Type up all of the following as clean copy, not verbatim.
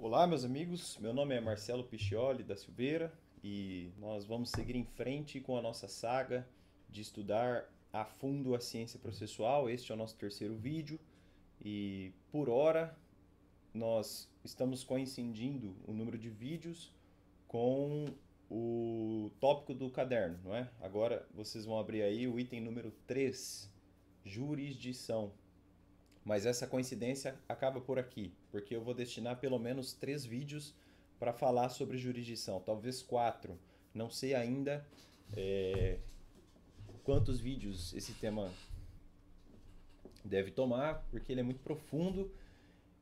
Olá, meus amigos. Meu nome é Marcelo Piscioli da Silveira e nós vamos seguir em frente com a nossa saga de estudar a fundo a ciência processual. Este é o nosso terceiro vídeo e, por hora, nós estamos coincidindo o número de vídeos com o tópico do caderno, não é? Agora vocês vão abrir aí o item número 3, jurisdição. Mas essa coincidência acaba por aqui, porque eu vou destinar pelo menos 3 vídeos para falar sobre jurisdição, talvez 4. Não sei ainda quantos vídeos esse tema deve tomar, porque ele é muito profundo.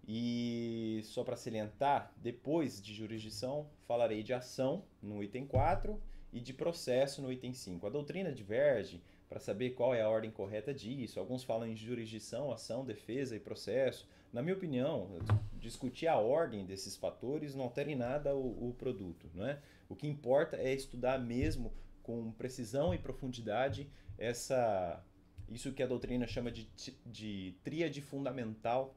E só para salientar, depois de jurisdição, falarei de ação no item 4 e de processo no item 5. A doutrina diverge para saber qual é a ordem correta disso. Alguns falam em jurisdição, ação, defesa e processo. Na minha opinião, discutir a ordem desses fatores não altera em nada o produto, não é? O que importa é estudar mesmo com precisão e profundidade isso que a doutrina chama de tríade fundamental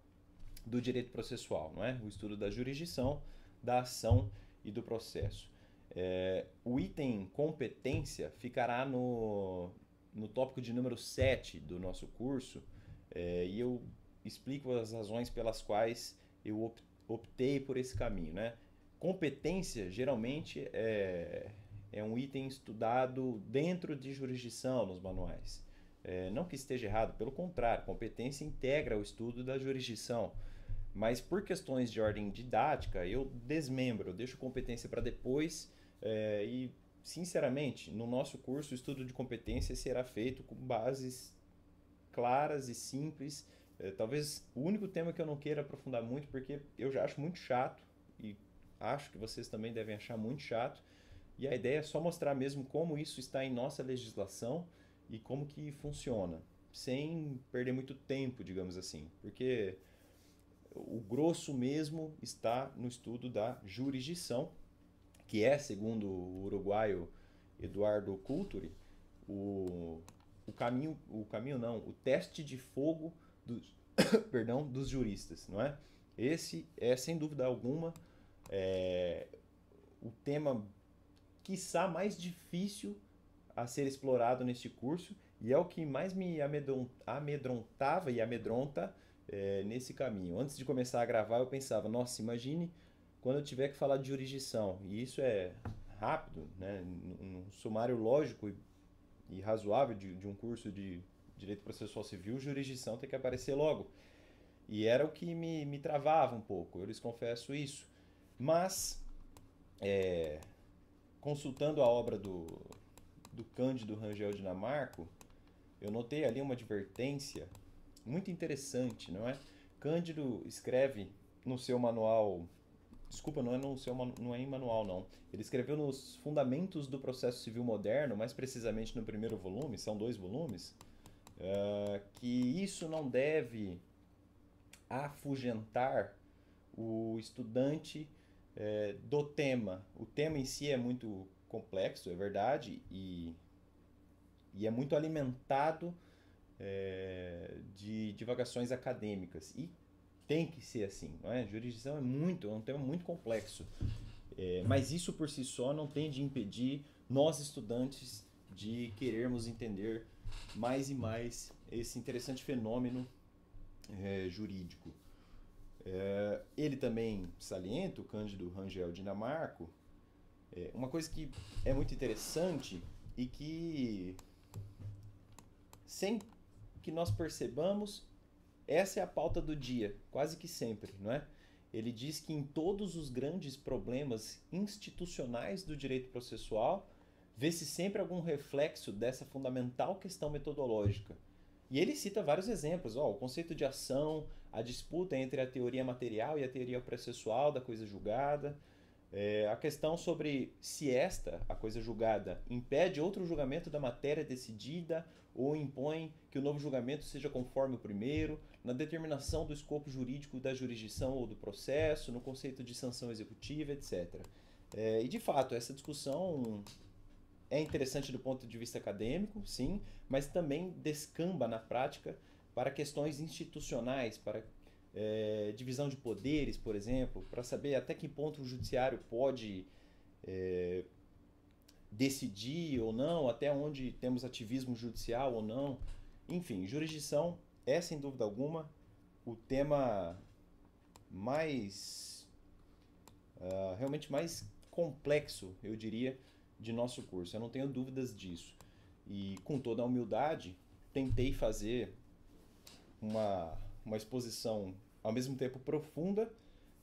do direito processual, não é? O estudo da jurisdição, da ação e do processo. O item competência ficará no tópico de número 7 do nosso curso, e eu explico as razões pelas quais eu optei por esse caminho, né? Competência geralmente é um item estudado dentro de jurisdição nos manuais. Não que esteja errado, pelo contrário, competência integra o estudo da jurisdição. Mas por questões de ordem didática, eu desmembro, eu deixo competência para depois e, sinceramente, no nosso curso o estudo de competência será feito com bases claras e simples. Talvez o único tema que eu não queira aprofundar muito, porque eu já acho muito chato e acho que vocês também devem achar muito chato. E a ideia é só mostrar mesmo como isso está em nossa legislação e como que funciona, sem perder muito tempo, digamos assim, porque o grosso mesmo está no estudo da jurisdição, que é, segundo o uruguaio Eduardo Culturi, o teste de fogo dos, perdão, dos juristas, não é? Esse é, sem dúvida alguma, o tema, quiçá, mais difícil a ser explorado neste curso e é o que mais me amedrontava e amedronta nesse caminho. Antes de começar a gravar, eu pensava, nossa, imagine quando eu tiver que falar de jurisdição. E isso é rápido, né? Num sumário lógico e razoável de um curso de Direito Processual Civil, jurisdição tem que aparecer logo. E era o que me travava um pouco, eu lhes confesso isso. Mas, consultando a obra do Cândido Rangel Dinamarco, eu notei ali uma advertência muito interessante, não é? Cândido escreve no seu manual, desculpa, não é em manual não. Ele escreveu nos Fundamentos do Processo Civil Moderno, mais precisamente no primeiro volume, são 2 volumes, que isso não deve afugentar o estudante do tema. O tema em si é muito complexo, é verdade, e é muito alimentado de divagações acadêmicas. E tem que ser assim, não é? Jurisdição é um tema muito complexo. Mas isso por si só não tem de impedir nós estudantes de querermos entender mais e mais esse interessante fenômeno jurídico. Ele também salienta, o Cândido Rangel Dinamarco, uma coisa que é muito interessante e que, sem que nós percebamos, essa é a pauta do dia, quase que sempre, não é? Ele diz que em todos os grandes problemas institucionais do direito processual, vê-se sempre algum reflexo dessa fundamental questão metodológica. E ele cita vários exemplos, o conceito de ação, a disputa entre a teoria material e a teoria processual da coisa julgada, a questão sobre se a coisa julgada, impede outro julgamento da matéria decidida ou impõe que o novo julgamento seja conforme o primeiro, na determinação do escopo jurídico da jurisdição ou do processo, no conceito de sanção executiva, etc. E de fato, essa discussão é interessante do ponto de vista acadêmico, sim, mas também descamba na prática para questões institucionais, para divisão de poderes, por exemplo, para saber até que ponto o judiciário pode decidir ou não, até onde temos ativismo judicial ou não. Enfim, jurisdição é, sem dúvida alguma, o tema mais realmente mais complexo, eu diria, de nosso curso. Eu não tenho dúvidas disso. E com toda a humildade, tentei fazer uma exposição ao mesmo tempo profunda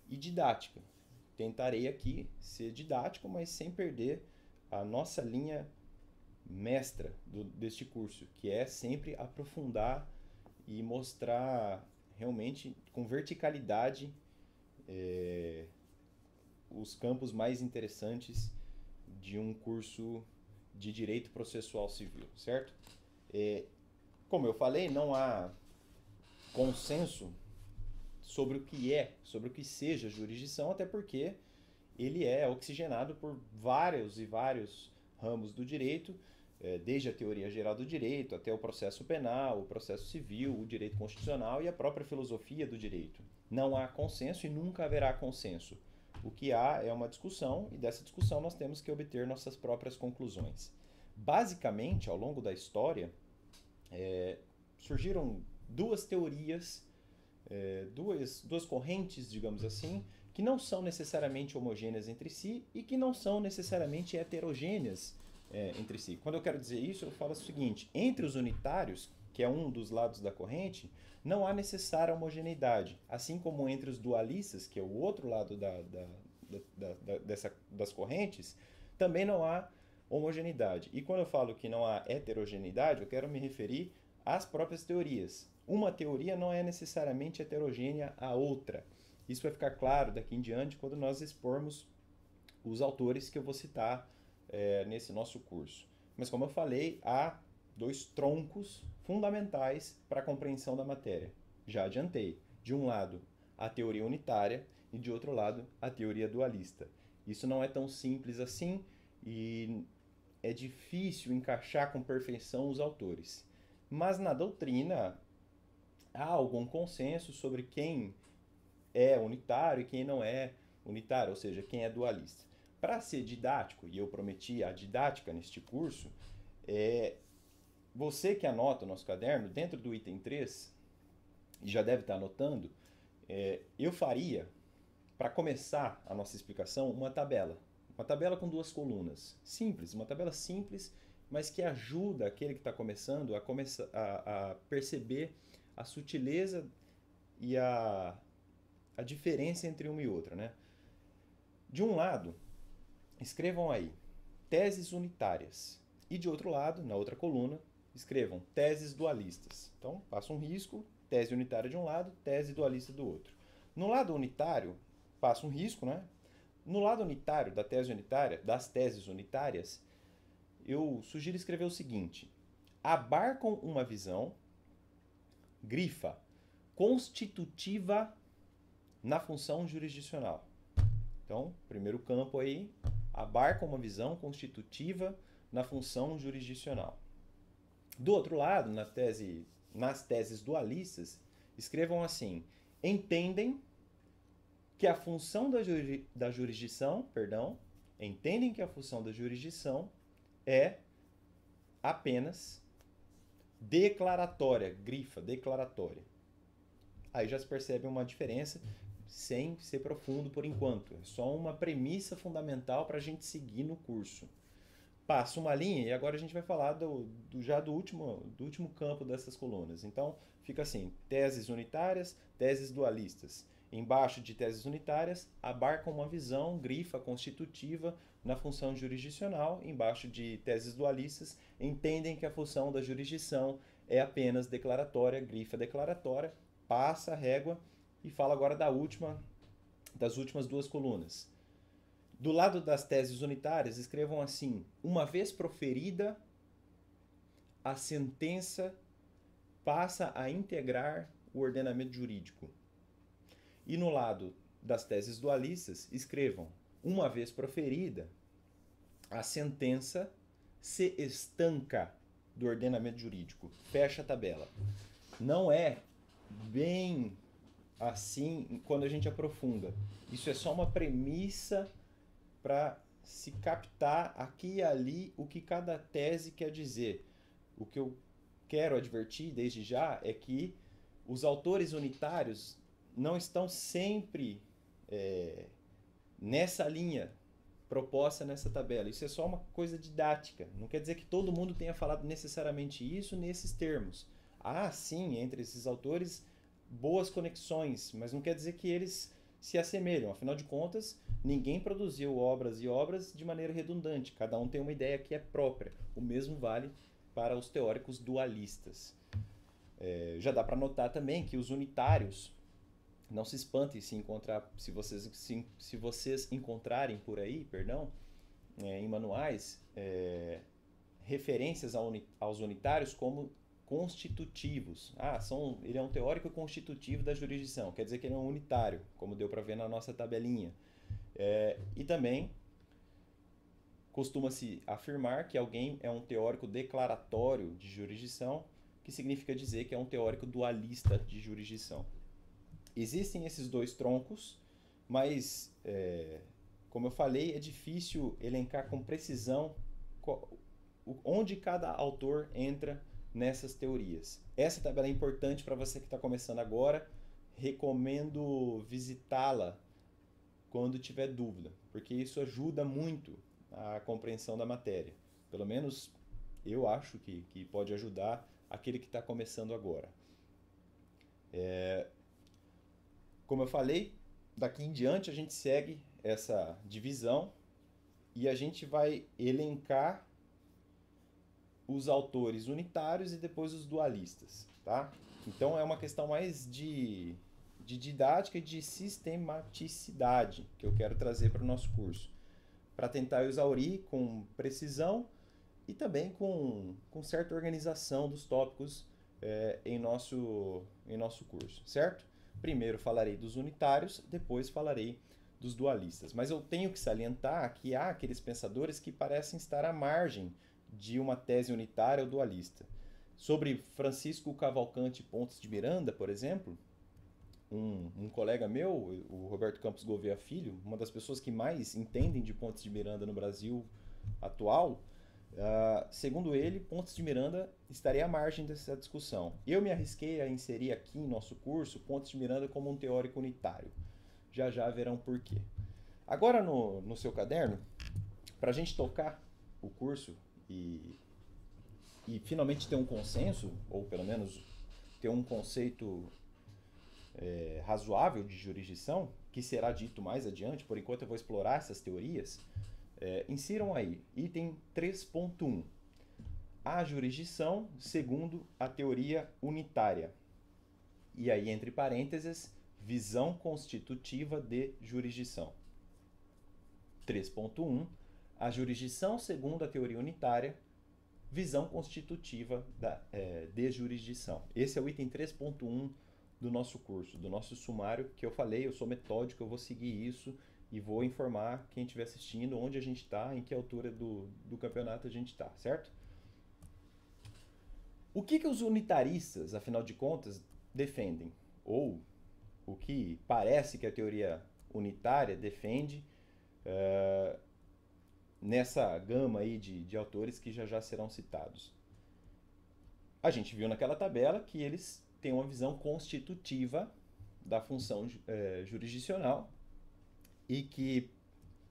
e didática. Tentarei aqui ser didático, mas sem perder a nossa linha mestra deste curso, que é sempre aprofundar e mostrar realmente com verticalidade os campos mais interessantes de um curso de Direito Processual Civil, certo? Como eu falei, não há consenso sobre o que seja jurisdição, até porque ele é oxigenado por vários e vários ramos do direito, desde a teoria geral do direito até o processo penal, o processo civil, o direito constitucional e a própria filosofia do direito. Não há consenso e nunca haverá consenso. O que há é uma discussão e dessa discussão nós temos que obter nossas próprias conclusões. Basicamente, ao longo da história, surgiram duas teorias, duas correntes, digamos assim, que não são necessariamente homogêneas entre si e que não são necessariamente heterogêneas entre si. Quando eu quero dizer isso, eu falo o seguinte: entre os unitários, que é um dos lados da corrente, não há necessária homogeneidade, assim como entre os dualistas, que é o outro lado das correntes, também não há homogeneidade. E quando eu falo que não há heterogeneidade, eu quero me referir às próprias teorias. Uma teoria não é necessariamente heterogênea à outra. Isso vai ficar claro daqui em diante quando nós expormos os autores que eu vou citar nesse nosso curso. Mas como eu falei, há dois troncos fundamentais para a compreensão da matéria. Já adiantei. De um lado, a teoria unitária e de outro lado, a teoria dualista. Isso não é tão simples assim e é difícil encaixar com perfeição os autores. Mas na doutrina há algum consenso sobre quem é unitário e quem não é unitário, ou seja, quem é dualista. Para ser didático, e eu prometi a didática neste curso, você que anota o nosso caderno, dentro do item 3, e já deve estar anotando, eu faria, para começar a nossa explicação, uma tabela. Uma tabela com duas colunas. Simples, uma tabela simples, mas que ajuda aquele que está começando a perceber a sutileza e a diferença entre uma e outra, né? De um lado, escrevam aí teses unitárias. E de outro lado, na outra coluna, escrevam teses dualistas. Então, passa um risco, tese unitária de um lado, tese dualista do outro. No lado unitário, passa um risco, né? No lado unitário, da tese unitária, das teses unitárias, eu sugiro escrever o seguinte: abarcam uma visão, grifa, constitutiva na função jurisdicional. Então, primeiro campo aí, abarca uma visão constitutiva na função jurisdicional. Do outro lado, nas teses dualistas, escrevam assim: entendem que a função da jurisdição, entendem que a função da jurisdição é apenas declaratória, grifa, declaratória. Aí já se percebe uma diferença, sem ser profundo por enquanto. É só uma premissa fundamental para a gente seguir no curso. Passa uma linha e agora a gente vai falar do último campo dessas colunas. Então, fica assim: teses unitárias, teses dualistas. Embaixo de teses unitárias, abarcam uma visão, grifa, constitutiva na função jurisdicional. Embaixo de teses dualistas, entendem que a função da jurisdição é apenas declaratória, grifa declaratória, passa a régua e fala agora das últimas duas colunas. Do lado das teses unitárias, escrevam assim: uma vez proferida, a sentença passa a integrar o ordenamento jurídico. E no lado das teses dualistas, escrevam: uma vez proferida, a sentença se estanca do ordenamento jurídico. Fecha a tabela. Não é bem assim quando a gente aprofunda. Isso é só uma premissa para se captar aqui e ali o que cada tese quer dizer. O que eu quero advertir desde já é que os autores unitários não estão sempre nessa linha proposta nessa tabela. Isso é só uma coisa didática. Não quer dizer que todo mundo tenha falado necessariamente isso nesses termos. Há, sim, entre esses autores, boas conexões, mas não quer dizer que eles se assemelham. Afinal de contas, ninguém produziu obras e obras de maneira redundante. Cada um tem uma ideia que é própria. O mesmo vale para os teóricos dualistas. Já dá para notar também que os unitários, não se espantem se vocês encontrarem por aí, perdão, em manuais, referências aos unitários como constitutivos. Ele é um teórico constitutivo da jurisdição, quer dizer que ele é um unitário, como deu para ver na nossa tabelinha. E também costuma-se afirmar que alguém é um teórico declaratório de jurisdição, que significa dizer que é um teórico dualista de jurisdição. Existem esses dois troncos, mas, como eu falei, é difícil elencar com precisão onde cada autor entra nessas teorias. Essa tabela é importante para você que está começando agora. Recomendo visitá-la quando tiver dúvida, porque isso ajuda muito a compreensão da matéria. Pelo menos eu acho que pode ajudar aquele que está começando agora. Como eu falei, daqui em diante a gente segue essa divisão e a gente vai elencar os autores unitários e depois os dualistas, tá? Então é uma questão mais de didática e de sistematicidade que eu quero trazer para o nosso curso, para tentar exaurir com precisão e também com certa organização dos tópicos em nosso curso, certo? Primeiro falarei dos unitários, depois falarei dos dualistas. Mas eu tenho que salientar que há aqueles pensadores que parecem estar à margem de uma tese unitária ou dualista. Sobre Francisco Cavalcante Pontes de Miranda, por exemplo, um colega meu, o Roberto Campos Gouveia Filho, uma das pessoas que mais entendem de Pontes de Miranda no Brasil atual, segundo ele, Pontes de Miranda estaria à margem dessa discussão. Eu me arrisquei a inserir aqui em nosso curso Pontes de Miranda como um teórico unitário. Já já verão por quê. Agora no seu caderno, para a gente tocar o curso e finalmente ter um consenso, ou pelo menos ter um conceito razoável de jurisdição, que será dito mais adiante, por enquanto eu vou explorar essas teorias, insiram aí, item 3.1. A jurisdição segundo a teoria unitária. E aí, entre parênteses, visão constitutiva de jurisdição. 3.1. A jurisdição segundo a teoria unitária, visão constitutiva de jurisdição. Esse é o item 3.1 do nosso curso, do nosso sumário, que eu falei, eu sou metódico, eu vou seguir isso e vou informar quem estiver assistindo onde a gente está, em que altura do campeonato a gente está, certo? O que os unitaristas, afinal de contas, defendem? Ou o que parece que a teoria unitária defende nessa gama aí de autores que já serão citados? A gente viu naquela tabela que eles têm uma visão constitutiva da função jurisdicional e que,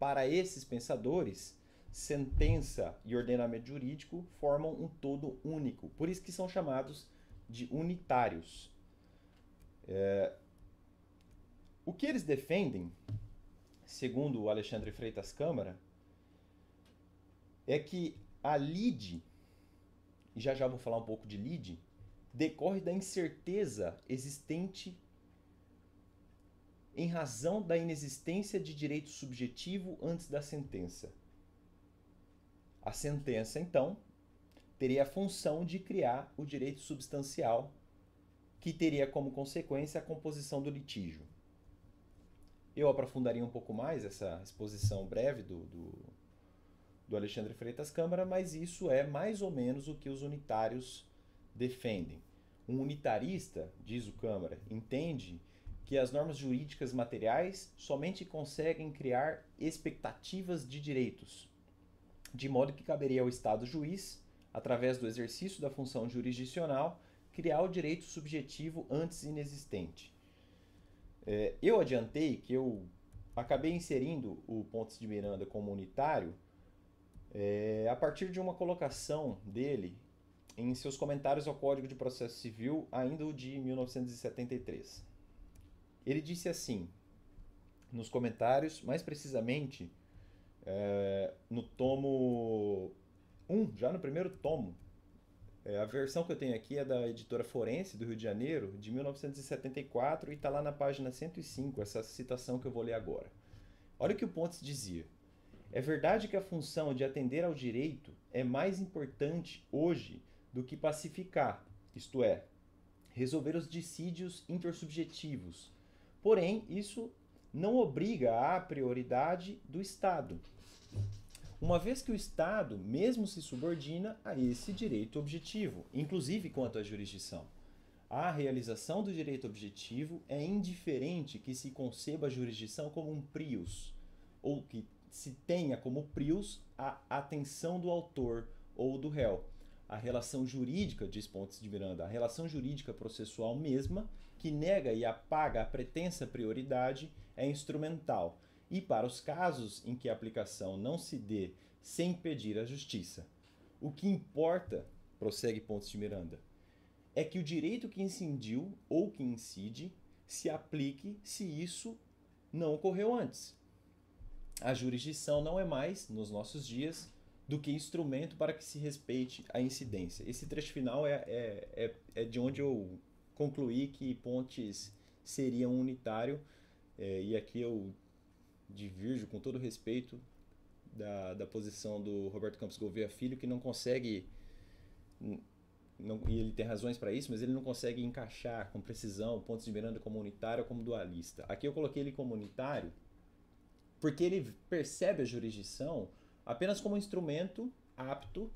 para esses pensadores, sentença e ordenamento jurídico formam um todo único. Por isso que são chamados de unitários. O que eles defendem, segundo o Alexandre Freitas Câmara, é que a lide, e já vou falar um pouco de lide, decorre da incerteza existente em razão da inexistência de direito subjetivo antes da sentença. A sentença, então, teria a função de criar o direito substancial, que teria como consequência a composição do litígio. Eu aprofundaria um pouco mais essa exposição breve do Alexandre Freitas Câmara, mas isso é mais ou menos o que os unitários defendem. Um unitarista, diz o Câmara, entende que as normas jurídicas materiais somente conseguem criar expectativas de direitos, de modo que caberia ao Estado juiz, através do exercício da função jurisdicional, criar o direito subjetivo antes inexistente. Eu adiantei que eu acabei inserindo o Pontes de Miranda como unitário a partir de uma colocação dele em seus comentários ao Código de Processo Civil, ainda o de 1973. Ele disse assim, nos comentários, mais precisamente no tomo 1, já no primeiro tomo. A versão que eu tenho aqui é da editora Forense, do Rio de Janeiro, de 1974, e está lá na página 105, essa citação que eu vou ler agora. Olha o que o Pontes dizia. É verdade que a função de atender ao direito é mais importante hoje do que pacificar, isto é, resolver os dissídios intersubjetivos. Porém, isso não obriga à prioridade do Estado, uma vez que o Estado mesmo se subordina a esse direito objetivo, inclusive quanto à jurisdição. A realização do direito objetivo é indiferente que se conceba a jurisdição como um prius, ou que se tenha como prius a atenção do autor ou do réu. A relação jurídica, diz Pontes de Miranda, a relação jurídica processual mesma, que nega e apaga a pretensa prioridade, é instrumental, e para os casos em que a aplicação não se dê sem impedir a justiça. O que importa, prossegue Pontes de Miranda, é que o direito que incidiu ou que incide se aplique se isso não ocorreu antes. A jurisdição não é mais, nos nossos dias, do que instrumento para que se respeite a incidência. Esse trecho final é de onde eu concluí que Pontes seria um unitário, e aqui eu divirjo com todo respeito da posição do Roberto Campos Gouveia Filho, que não consegue, e ele tem razões para isso, mas ele não consegue encaixar com precisão Pontes de Miranda como unitário ou como dualista. Aqui eu coloquei ele como unitário porque ele percebe a jurisdição apenas como um instrumento apto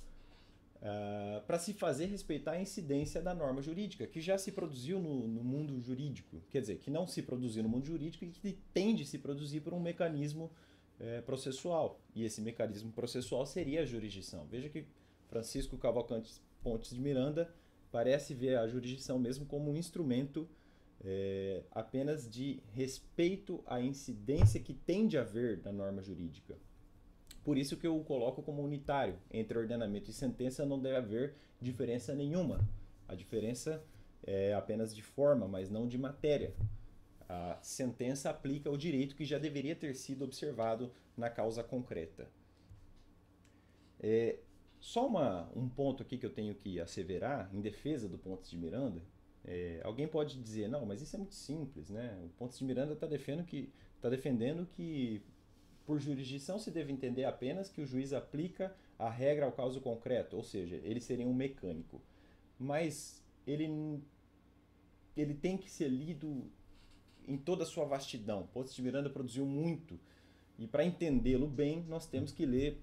para se fazer respeitar a incidência da norma jurídica, que já se produziu no mundo jurídico. Quer dizer, que não se produziu no mundo jurídico e que tende a se produzir por um mecanismo processual. E esse mecanismo processual seria a jurisdição. Veja que Francisco Cavalcante Pontes de Miranda parece ver a jurisdição mesmo como um instrumento apenas de respeito à incidência que tende a haver na norma jurídica. Por isso que eu o coloco como unitário. Entre ordenamento e sentença não deve haver diferença nenhuma. A diferença é apenas de forma, mas não de matéria. A sentença aplica o direito que já deveria ter sido observado na causa concreta. Só um ponto aqui que eu tenho que asseverar, em defesa do Pontes de Miranda. Alguém pode dizer, não, mas isso é muito simples, né? O Pontes de Miranda está defendendo que por jurisdição se deve entender apenas que o juiz aplica a regra ao caso concreto, ou seja, ele seria um mecânico. Mas ele tem que ser lido em toda a sua vastidão. Pontes de Miranda produziu muito, e para entendê-lo bem, nós temos que ler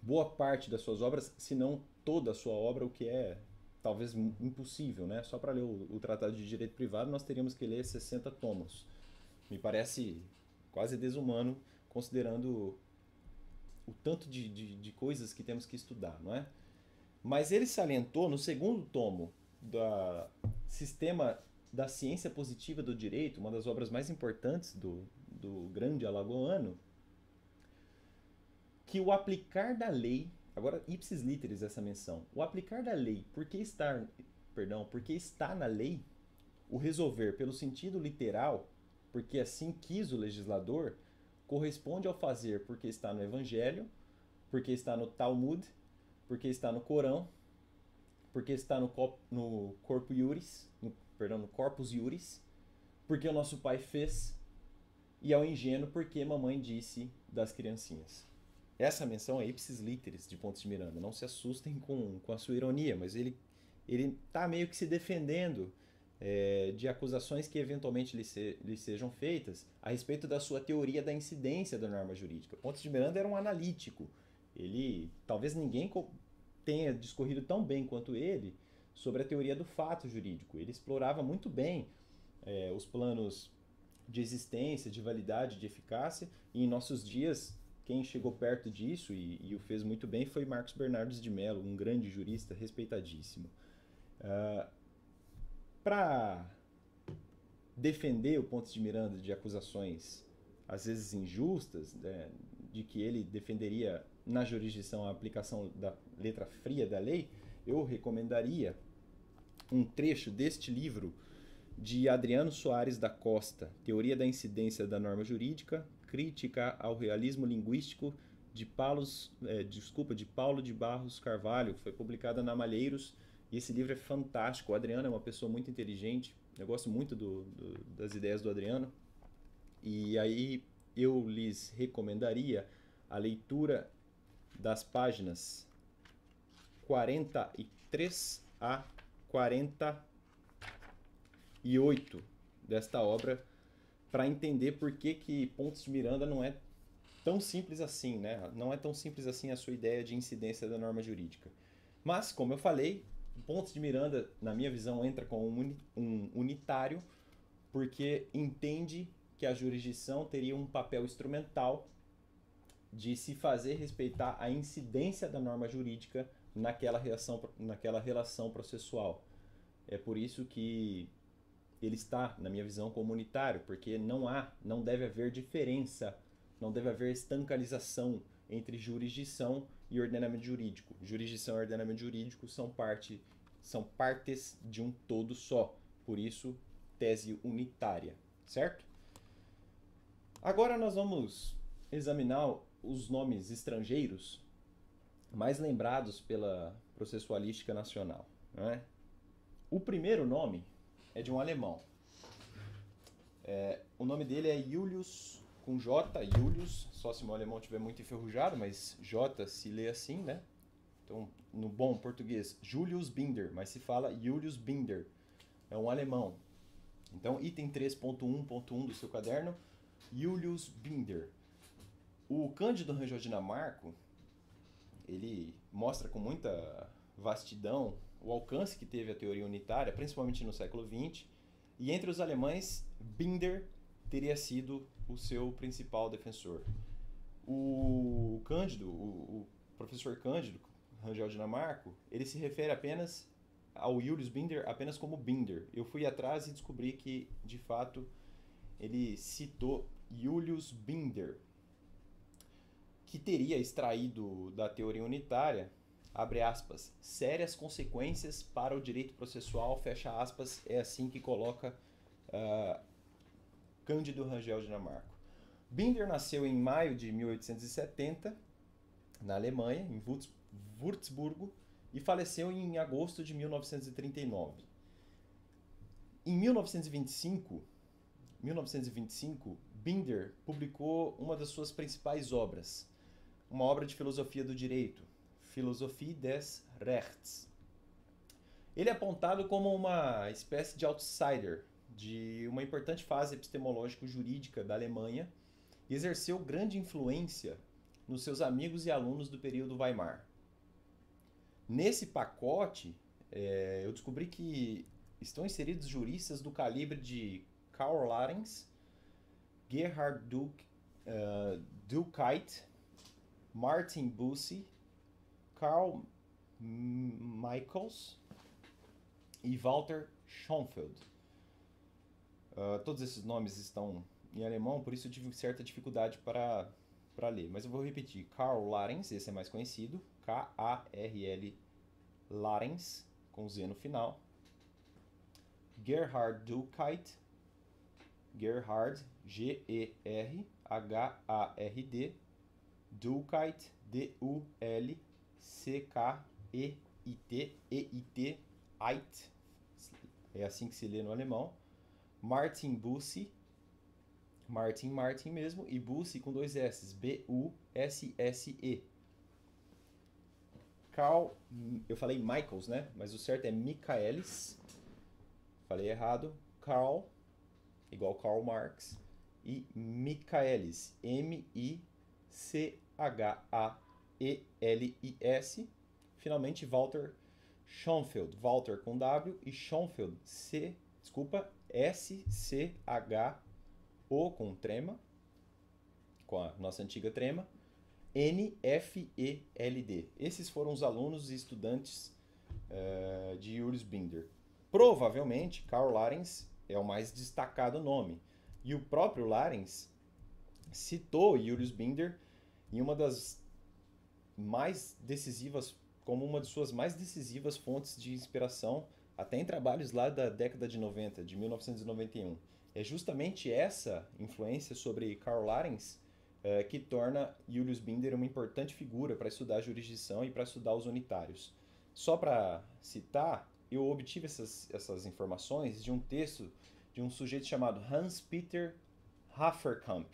boa parte das suas obras, se não toda a sua obra, o que é talvez impossível, né? Só para ler o Tratado de Direito Privado, nós teríamos que ler 60 tomos. Me parece quase desumano, considerando o tanto de coisas que temos que estudar, não é? Mas ele salientou no segundo tomo do Sistema da Ciência Positiva do Direito, uma das obras mais importantes do grande alagoano, que o aplicar da lei, agora ipsis literis essa menção, o aplicar da lei porque está na lei, o resolver pelo sentido literal, porque assim quis o legislador, corresponde ao fazer porque está no Evangelho, porque está no Talmud, porque está no Corão, porque está no Corpus Iuris, porque o nosso pai fez, e ao ingênuo porque mamãe disse das criancinhas. Essa menção é ipsis literis de Pontes de Miranda. Não se assustem com a sua ironia, mas ele está meio que se defendendo de acusações que eventualmente lhe sejam feitas a respeito da sua teoria da incidência da norma jurídica. Pontes de Miranda era um analítico. Talvez ninguém tenha discorrido tão bem quanto ele sobre a teoria do fato jurídico. Ele explorava muito bem os planos de existência, de validade, de eficácia. E em nossos dias, quem chegou perto disso e o fez muito bem foi Marcos Bernardes de Mello, um grande jurista respeitadíssimo. Para defender o Pontes de Miranda de acusações às vezes injustas, né, de que ele defenderia na jurisdição a aplicação da letra fria da lei, eu recomendaria um trecho deste livro de Adriano Soares da Costa, Teoria da Incidência da Norma Jurídica, Crítica ao Realismo Linguístico, de Paulo de Barros Carvalho, foi publicada na Malheiros, e esse livro é fantástico. O Adriano é uma pessoa muito inteligente, eu gosto muito das ideias do Adriano, e aí eu lhes recomendaria a leitura das páginas 43 a 48 desta obra para entender por que Pontes de Miranda não é tão simples assim, né? Não é tão simples assim a sua ideia de incidência da norma jurídica. Mas, como eu falei, Pontes de Miranda, na minha visão, entra como um unitário porque entende que a jurisdição teria um papel instrumental de se fazer respeitar a incidência da norma jurídica naquela relação processual. É por isso que ele está, na minha visão, comunitário, porque não deve haver diferença, não deve haver estancalização entre jurisdição e ordenamento jurídico. Jurisdição e ordenamento jurídico são partes de um todo só. Por isso, tese unitária, certo? Agora nós vamos examinar os nomes estrangeiros mais lembrados pela processualística nacional, não é? O primeiro nome é de um alemão. O nome dele é Julius, com J, Julius, só se o meu alemão estiver muito enferrujado, mas J se lê assim, né? Então, no bom português, Julius Binder, mas se fala Julius Binder. É um alemão. Então, item 3.1.1 do seu caderno, Julius Binder. O Cândido Rangel Dinamarco, ele mostra com muita vastidão o alcance que teve a teoria unitária, principalmente no século XX, e entre os alemães, Binder teria sido o seu principal defensor. O professor Cândido Rangel Dinamarco, ele se refere apenas ao Julius Binder apenas como Binder. Eu fui atrás e descobri que, de fato, ele citou Julius Binder, que teria extraído da teoria unitária, abre aspas, sérias consequências para o direito processual, fecha aspas, é assim que coloca Cândido Rangel Dinamarco. Binder nasceu em maio de 1870, na Alemanha, em Würzburgo, e faleceu em agosto de 1939. Em 1925, Binder publicou uma das suas principais obras, uma obra de filosofia do direito, Philosophie des Rechts. Ele é apontado como uma espécie de outsider de uma importante fase epistemológico-jurídica da Alemanha e exerceu grande influência nos seus amigos e alunos do período Weimar. Nesse pacote, eu descobri que estão inseridos juristas do calibre de Karl Larens, Gerhard Dürckheim, Martin Busse, Karl Michaels e Walter Schonfeld. Todos esses nomes estão em alemão, por isso eu tive certa dificuldade para ler. Mas eu vou repetir. Karl Larens, esse é mais conhecido. K-A-R-L Larens, com Z no final. Gerhard Dürckheim. Gerhard, G-E-R-H-A-R-D. Dürckheim, D-U-L-C-K-E-I-T, E-I-T, Eit. É assim que se lê no alemão. Martin Busse, Martin mesmo, e Busse com dois S, B-U-S-S-E. Karl, eu falei Michaels, né? Mas o certo é Michaelis. Falei errado. Karl, igual Karl Marx, e Michaelis, M-I-C-H-A-E-L-I-S. Finalmente, Walter Schonfeld, Walter com W e Schonfeld, SCHO com trema, com a nossa antiga trema, NFELD. Esses foram os alunos e estudantes de Julius Binder. Provavelmente, Karl Larens é o mais destacado nome. E o próprio Larens citou Julius Binder em uma das mais decisivas, como uma de suas mais decisivas fontes de inspiração, até em trabalhos lá da década de 90, de 1991. É justamente essa influência sobre Karl Larens que torna Julius Binder uma importante figura para estudar a jurisdição e para estudar os unitários. Só para citar, eu obtive essas informações de um texto de um sujeito chamado Hans-Peter Haferkamp,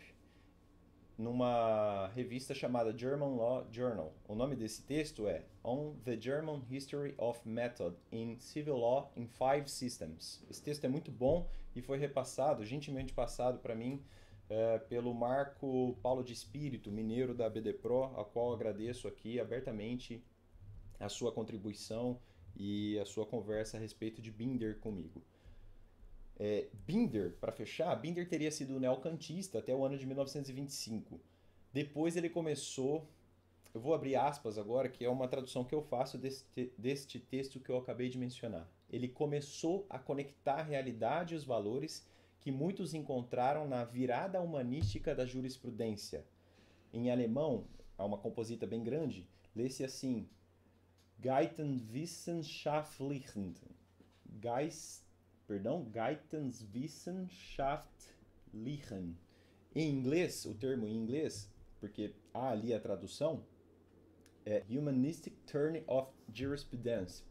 numa revista chamada German Law Journal. O nome desse texto é On the German History of Method in Civil Law in Five Systems. Esse texto é muito bom e foi repassado, gentilmente passado para mim, pelo Marco Paulo de Espírito, mineiro da BD Pro, a qual agradeço aqui abertamente a sua contribuição e a sua conversa a respeito de Binder comigo. Binder, para fechar, Binder teria sido neocantista até o ano de 1925. Depois ele começou, eu vou abrir aspas agora, que é uma tradução que eu faço deste texto que eu acabei de mencionar. Ele começou a conectar a realidade e os valores que muitos encontraram na virada humanística da jurisprudência. Em alemão, há uma composita bem grande, lê-se assim: Geisteswissenschaftlichen. Geisteswissenschaftlichen. Em inglês, o termo em inglês, porque há ali a tradução, é Humanistic Turn of Jurisprudence.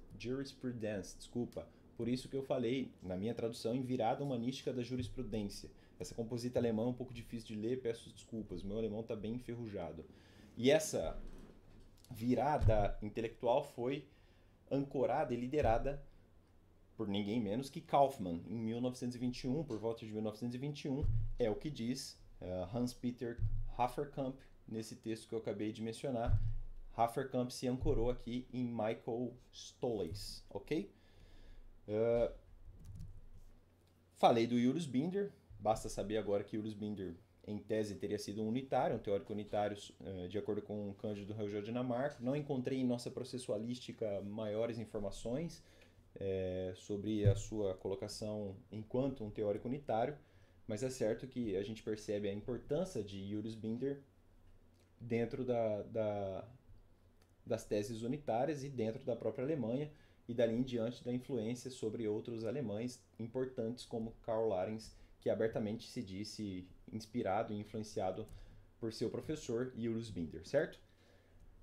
Desculpa. Por isso que eu falei, na minha tradução, em virada humanística da jurisprudência. Essa composita alemã é um pouco difícil de ler, peço desculpas, meu alemão está bem enferrujado. E essa virada intelectual foi ancorada e liderada por ninguém menos que Kaufmann, em 1921, por volta de 1921, é o que diz Hans-Peter Haferkamp nesse texto que eu acabei de mencionar. Haferkamp se ancorou aqui em Michael Stolleis, ok? Falei do Julius Binder, basta saber agora que Julius Binder, em tese, teria sido um unitário, um teórico unitário, de acordo com Cândido Rangel de Dinamarca. Não encontrei em nossa processualística maiores informações sobre a sua colocação enquanto um teórico unitário, mas é certo que a gente percebe a importância de Julius Binder dentro das teses unitárias e dentro da própria Alemanha, e dali em diante da influência sobre outros alemães importantes como Karl Larens, que abertamente se disse inspirado e influenciado por seu professor Julius Binder, certo?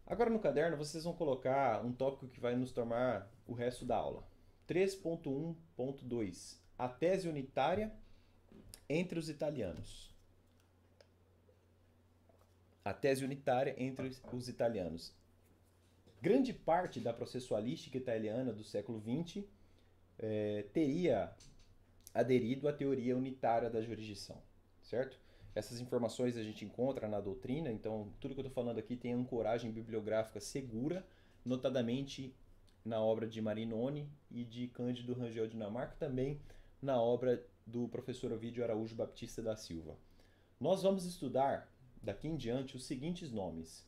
Agora no caderno vocês vão colocar um tópico que vai nos tomar o resto da aula. 3.1.2 A tese unitária entre os italianos. A tese unitária entre os italianos. Grande parte da processualística italiana do século XX teria aderido à teoria unitária da jurisdição, certo? Essas informações a gente encontra na doutrina, então tudo que eu estou falando aqui tem ancoragem bibliográfica segura, notadamente na obra de Marinoni e de Cândido Rangel de Dinamarca, também na obra do professor Ovídio Araújo Baptista da Silva. Nós vamos estudar, daqui em diante, os seguintes nomes: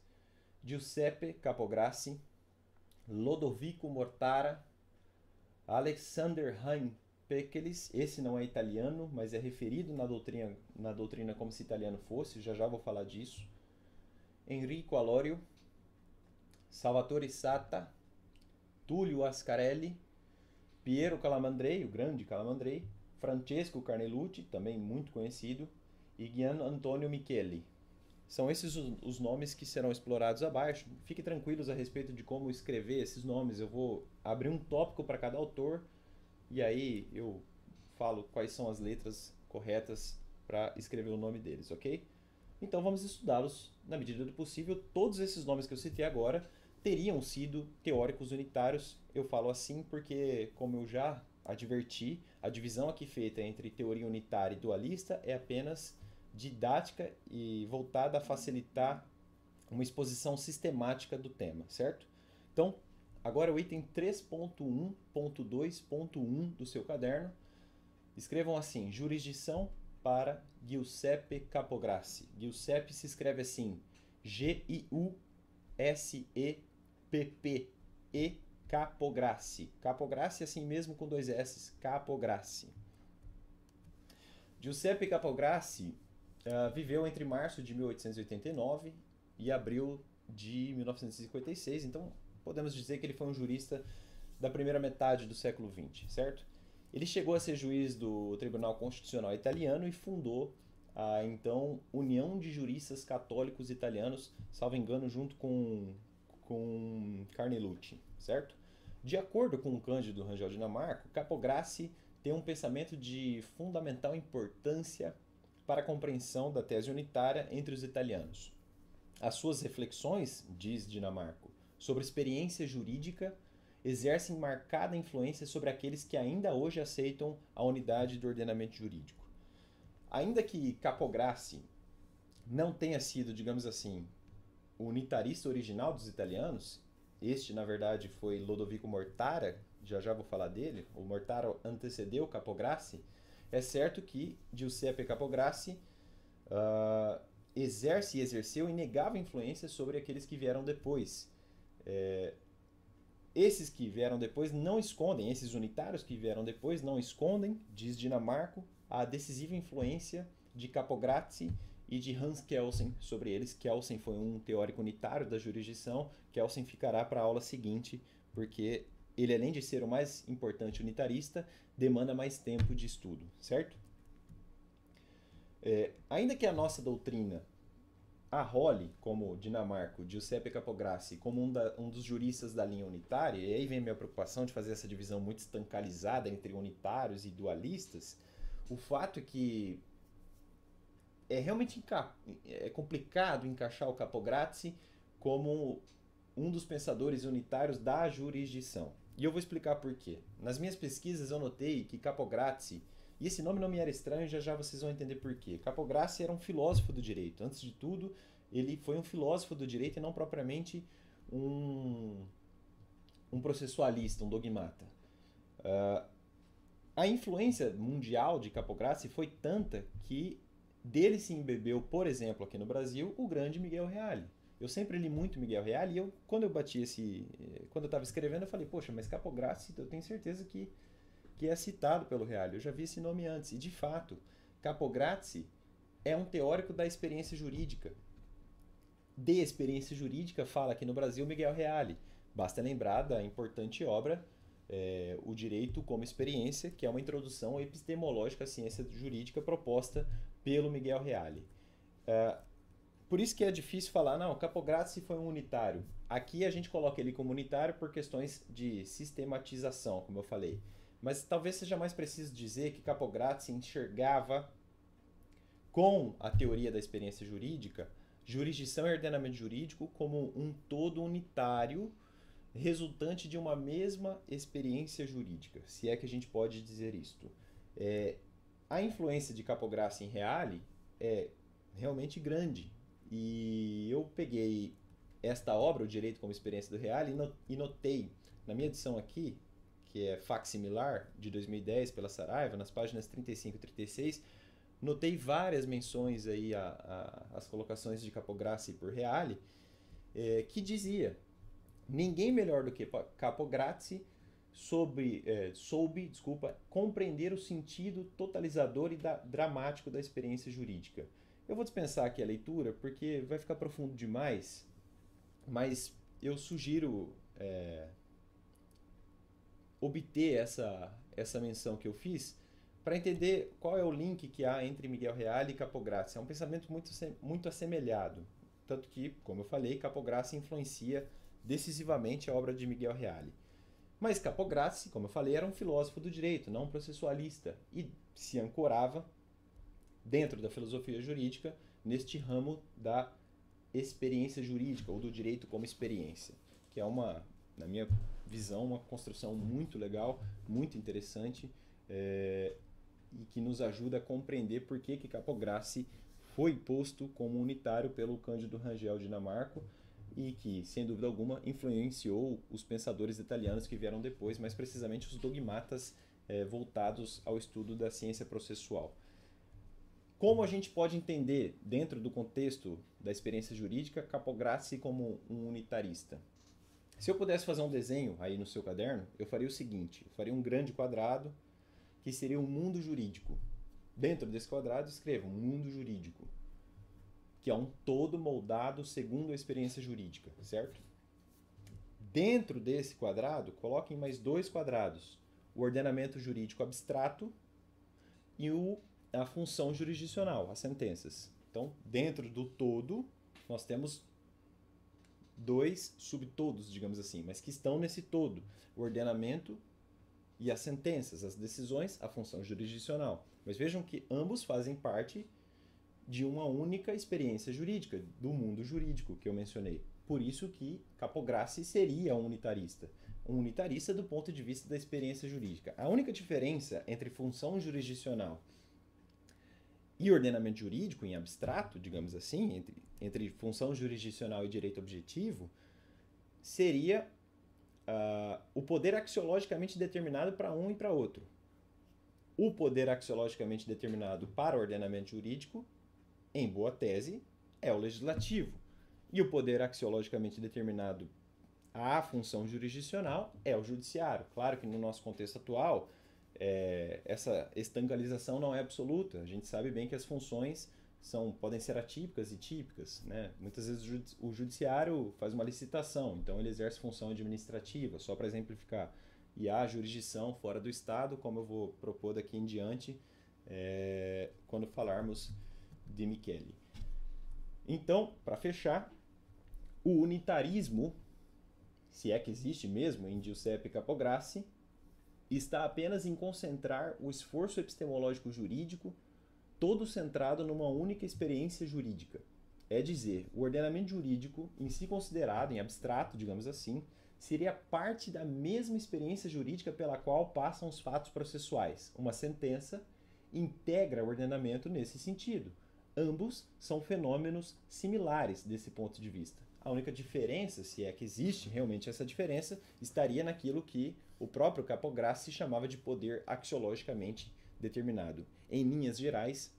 Giuseppe Capograssi, Lodovico Mortara, Alexander Hein Pekeles. Esse não é italiano, mas é referido na doutrina como se italiano fosse, já vou falar disso. Enrico Alorio, Salvatore Sata, Tullio Ascarelli, Piero Calamandrei, o grande Calamandrei, Francesco Carnelucci, também muito conhecido, e Gian Antonio Micheli. São esses os nomes que serão explorados abaixo. Fiquem tranquilos a respeito de como escrever esses nomes. Eu vou abrir um tópico para cada autor e aí eu falo quais são as letras corretas para escrever o nome deles, ok? Então vamos estudá-los na medida do possível. Todos esses nomes que eu citei agora teriam sido teóricos unitários. Eu falo assim porque, como eu já adverti, a divisão aqui feita entre teoria unitária e dualista é apenas didática e voltada a facilitar uma exposição sistemática do tema, certo? Então, agora o item 3.1.2.1 do seu caderno. Escrevam assim: jurisdição para Giuseppe Capograssi. Giuseppe se escreve assim: G-I-U-S-E-P-P-E Capograssi. Capograssi assim mesmo com dois S. Capograssi. Giuseppe Capograssi viveu entre março de 1889 e abril de 1956, então podemos dizer que ele foi um jurista da primeira metade do século XX, certo? Ele chegou a ser juiz do Tribunal Constitucional Italiano e fundou a então União de Juristas Católicos Italianos, salvo engano, junto com Carnelucci, certo? De acordo com o Cândido Rangel Dinamarco, Capograssi tem um pensamento de fundamental importância para a compreensão da tese unitária entre os italianos. As suas reflexões, diz Dinamarco, sobre experiência jurídica exercem marcada influência sobre aqueles que ainda hoje aceitam a unidade do ordenamento jurídico. Ainda que Capograssi não tenha sido, digamos assim, o unitarista original dos italianos, este, na verdade, foi Lodovico Mortara, já vou falar dele, o Mortara antecedeu Capograssi, é certo que Giuseppe Capograssi exerce e exerceu inegável influência sobre aqueles que vieram depois. Esses que vieram depois não escondem, esses unitários que vieram depois não escondem, diz Dinamarco, a decisiva influência de Capograssi e de Hans Kelsen sobre eles. Kelsen foi um teórico unitário da jurisdição. Kelsen ficará para a aula seguinte, porque ele, além de ser o mais importante unitarista, demanda mais tempo de estudo, certo? Ainda que a nossa doutrina arrole, como Dinamarco, Giuseppe Capograssi, como um dos juristas da linha unitária, e aí vem a minha preocupação de fazer essa divisão muito estancalizada entre unitários e dualistas, o fato é que é realmente complicado encaixar o Capograssi como um dos pensadores unitários da jurisdição. E eu vou explicar por quê. Nas minhas pesquisas eu notei que Capograssi, e esse nome não me era estranho, já vocês vão entender por quê. Capograssi era um filósofo do direito. Antes de tudo, ele foi um filósofo do direito e não propriamente um processualista, um dogmata. A influência mundial de Capograssi foi tanta que dele se embebeu, por exemplo, aqui no Brasil, o grande Miguel Reale. Eu sempre li muito Miguel Reale e quando eu estava escrevendo, eu falei, poxa, mas Capograssi, eu tenho certeza que é citado pelo Reale. Eu já vi esse nome antes. E, de fato, Capograssi é um teórico da experiência jurídica. De experiência jurídica fala aqui no Brasil Miguel Reale. Basta lembrar da importante obra O Direito como Experiência, que é uma introdução epistemológica à ciência jurídica proposta pelo Miguel Reale. Por isso que é difícil falar, não, Capograssi foi um unitário. Aqui a gente coloca ele como unitário por questões de sistematização, como eu falei. Mas talvez seja mais preciso dizer que Capograssi enxergava com a teoria da experiência jurídica, jurisdição e ordenamento jurídico como um todo unitário resultante de uma mesma experiência jurídica, se é que a gente pode dizer isto. A influência de Capograssi em Reale é realmente grande. E eu peguei esta obra, O Direito como Experiência do Reale, e notei, na minha edição aqui, que é facsimilar, de 2010, pela Saraiva, nas páginas 35 e 36, notei várias menções aí às colocações de Capograssi por Reale, que dizia: ninguém melhor do que Capograssi soube compreender o sentido totalizador e dramático da experiência jurídica. Eu vou dispensar aqui a leitura porque vai ficar profundo demais, mas eu sugiro obter essa menção que eu fiz para entender qual é o link que há entre Miguel Reale e Capograssi. É um pensamento muito assemelhado, tanto que, como eu falei, Capograssi influencia decisivamente a obra de Miguel Reale. Mas Capograssi, como eu falei, era um filósofo do direito, não um processualista, e se ancorava dentro da filosofia jurídica neste ramo da experiência jurídica, ou do direito como experiência, que é na minha visão, uma construção muito legal, muito interessante, e que nos ajuda a compreender por que Capograssi foi posto como unitário pelo Cândido Rangel Dinamarco e que, sem dúvida alguma, influenciou os pensadores italianos que vieram depois, mais precisamente os dogmatas voltados ao estudo da ciência processual. Como a gente pode entender, dentro do contexto da experiência jurídica, Capograssi como um unitarista? Se eu pudesse fazer um desenho aí no seu caderno, eu faria o seguinte: eu faria um grande quadrado que seria um mundo jurídico. Dentro desse quadrado, escreva um mundo jurídico, que é um todo moldado segundo a experiência jurídica, certo? Dentro desse quadrado, coloquem mais dois quadrados: o ordenamento jurídico abstrato e a função jurisdicional, as sentenças. Então, dentro do todo, nós temos dois subtodos, digamos assim, mas que estão nesse todo: o ordenamento e as sentenças, as decisões, a função jurisdicional. Mas vejam que ambos fazem parte de uma única experiência jurídica, do mundo jurídico que eu mencionei. Por isso que Capograssi seria um unitarista do ponto de vista da experiência jurídica. A única diferença entre função jurisdicional e ordenamento jurídico, em abstrato, digamos assim, entre função jurisdicional e direito objetivo, seria o poder axiologicamente determinado para um e para outro. O poder axiologicamente determinado para o ordenamento jurídico, em boa tese, é o legislativo. E o poder axiologicamente determinado à função jurisdicional é o judiciário. Claro que no nosso contexto atual, essa estancalização não é absoluta. A gente sabe bem que as funções podem ser atípicas e típicas, né? Muitas vezes o judiciário faz uma licitação, então ele exerce função administrativa, só para exemplificar. E há jurisdição fora do Estado, como eu vou propor daqui em diante, quando falarmos de Micheli. Então, para fechar, o unitarismo, se é que existe mesmo em Giuseppe Capograssi, está apenas em concentrar o esforço epistemológico jurídico todo centrado numa única experiência jurídica. É dizer, o ordenamento jurídico, em si considerado, em abstrato, digamos assim, seria parte da mesma experiência jurídica pela qual passam os fatos processuais. Uma sentença integra o ordenamento nesse sentido. Ambos são fenômenos similares desse ponto de vista. A única diferença, se é que existe realmente essa diferença, estaria naquilo que o próprio Capograssi chamava de poder axiologicamente determinado. Em linhas gerais,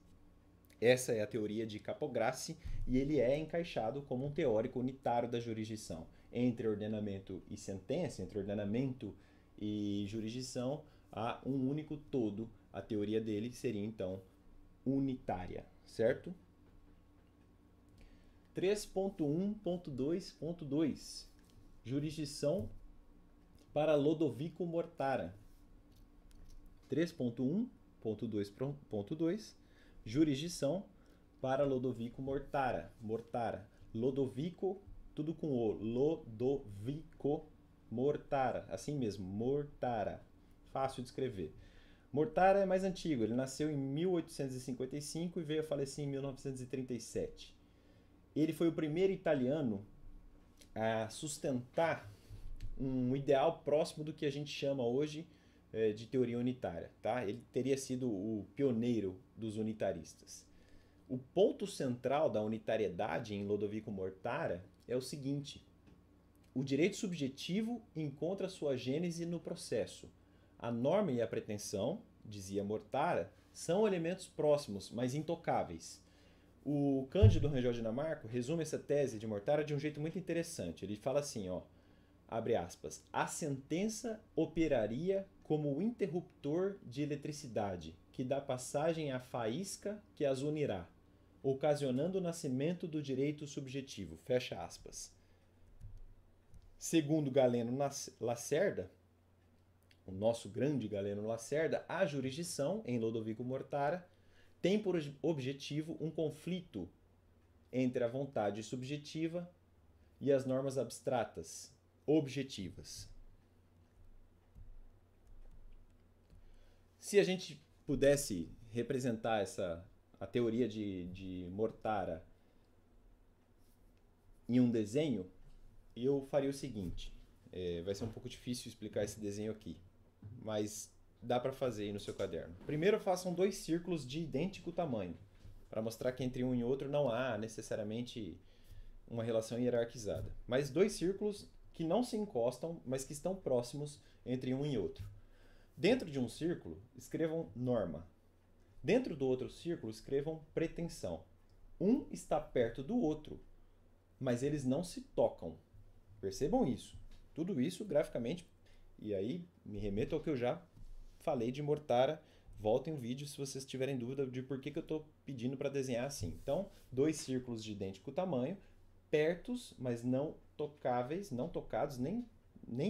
essa é a teoria de Capograssi e ele é encaixado como um teórico unitário da jurisdição. Entre ordenamento e sentença, entre ordenamento e jurisdição, há um único todo. A teoria dele seria, então, unitária, certo? 3.1.2.2 Jurisdição para Lodovico Mortara. 3.1.2.2 Jurisdição para Lodovico Mortara. Lodovico, tudo com O. Lodovico Mortara. Assim mesmo, Mortara. Fácil de escrever. Mortara é mais antigo. Ele nasceu em 1855 e veio a falecer em 1937. Ele foi o primeiro italiano a sustentar um ideal próximo do que a gente chama hoje de teoria unitária. Tá? Ele teria sido o pioneiro dos unitaristas. O ponto central da unitariedade em Lodovico Mortara é o seguinte: o direito subjetivo encontra sua gênese no processo. A norma e a pretensão, dizia Mortara, são elementos próximos, mas intocáveis. O Cândido Rangel Dinamarco resume essa tese de Mortara de um jeito muito interessante. Ele fala assim, ó, abre aspas, a sentença operaria como o interruptor de eletricidade, que dá passagem à faísca que as unirá, ocasionando o nascimento do direito subjetivo, fecha aspas. Segundo Galeno Lacerda, o nosso grande Galeno Lacerda, a jurisdição, em Lodovico Mortara, tem por objetivo um conflito entre a vontade subjetiva e as normas abstratas, objetivas. Se a gente pudesse representar a teoria de Mortara em um desenho, eu faria o seguinte. Vai ser um pouco difícil explicar esse desenho aqui, mas dá para fazer aí no seu caderno. Primeiro, façam dois círculos de idêntico tamanho, para mostrar que entre um e outro não há necessariamente uma relação hierarquizada. Mas dois círculos que não se encostam, mas que estão próximos entre um e outro. Dentro de um círculo, escrevam norma. Dentro do outro círculo, escrevam pretensão. Um está perto do outro, mas eles não se tocam. Percebam isso. Tudo isso graficamente. E aí, me remeto ao que eu já falei de Mortara. Voltem o vídeo se vocês tiverem dúvida de por que eu estou pedindo para desenhar assim. Então, dois círculos de idêntico tamanho, pertos, mas não tocáveis, não tocados, nem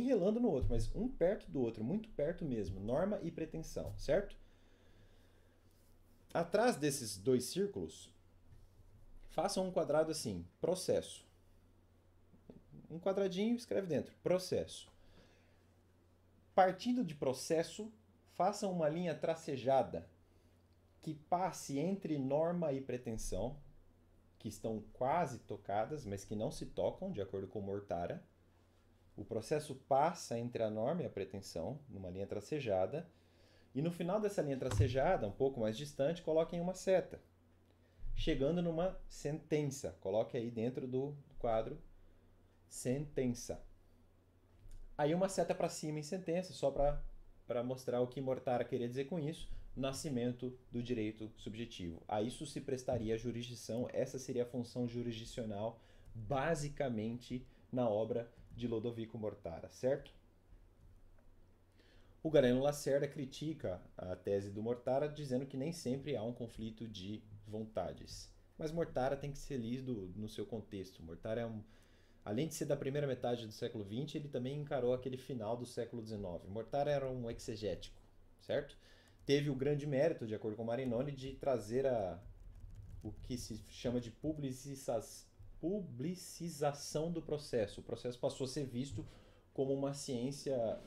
relando no outro, mas um perto do outro, muito perto mesmo. Norma e pretensão, certo? Atrás desses dois círculos, façam um quadrado assim, processo. Um quadradinho, escreve dentro, processo. Partindo de processo, façam uma linha tracejada que passe entre norma e pretensão, que estão quase tocadas, mas que não se tocam, de acordo com Mortara. O processo passa entre a norma e a pretensão, numa linha tracejada, e no final dessa linha tracejada, um pouco mais distante, coloquem uma seta, chegando numa sentença. Coloque aí dentro do quadro sentença. Aí uma seta para cima em sentença, só para mostrar o que Mortara queria dizer com isso, nascimento do direito subjetivo. A isso se prestaria a jurisdição, essa seria a função jurisdicional, basicamente, na obra de Lodovico Mortara, certo? O Galeno Lacerda critica a tese do Mortara, dizendo que nem sempre há um conflito de vontades. Mas Mortara tem que ser lido no seu contexto. Mortara além de ser da primeira metade do século XX, ele também encarou aquele final do século XIX. Mortara era um exegético, certo? Teve o grande mérito, de acordo com Marinoni, de trazer o que se chama de publicização do processo. O processo passou a ser visto como uma ciência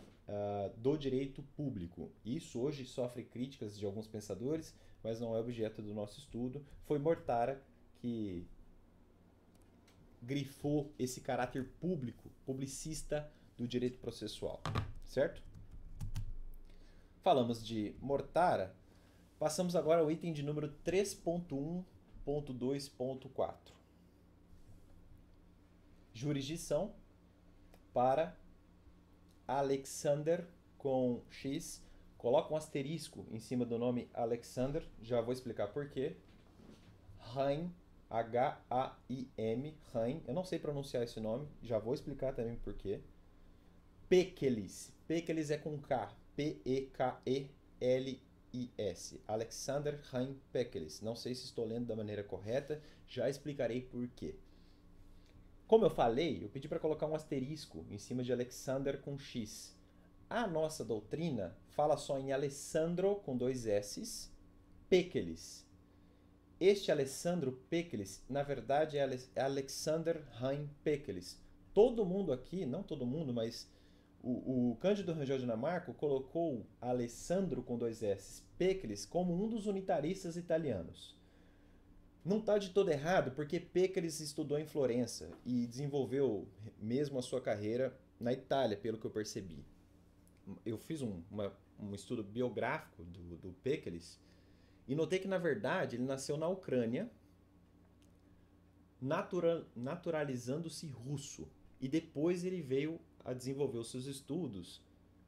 do direito público. Isso hoje sofre críticas de alguns pensadores, mas não é objeto do nosso estudo. Foi Mortara que grifou esse caráter público, publicista do direito processual, certo? Falamos de Mortara, passamos agora ao item de número 3.1.2.4. Jurisdição para Alexander com X. Coloca um asterisco em cima do nome Alexander, já vou explicar por quê. Haim, H-A-I-M, Haim, eu não sei pronunciar esse nome, já vou explicar também por quê. Pekelis, Pekelis é com K, P-E-K-E-L-I-S, Alexander Haim Pekelis. Não sei se estou lendo da maneira correta, já explicarei por quê. Como eu falei, eu pedi para colocar um asterisco em cima de Alexander com X. A nossa doutrina fala só em Alessandro com dois S's, Pekelis. Este Alessandro Pekelis, na verdade, é Alexander Haim Pekelis. Todo mundo aqui, não todo mundo, mas o Cândido Rangel Dinamarco colocou Alessandro com dois S's, Pekelis, como um dos unitaristas italianos. Não está de todo errado, porque Pekelis estudou em Florença e desenvolveu mesmo a sua carreira na Itália, pelo que eu percebi. Eu fiz um estudo biográfico do Pekelis e notei que, na verdade, ele nasceu na Ucrânia, naturalizando-se russo. E depois ele veio a desenvolver os seus estudos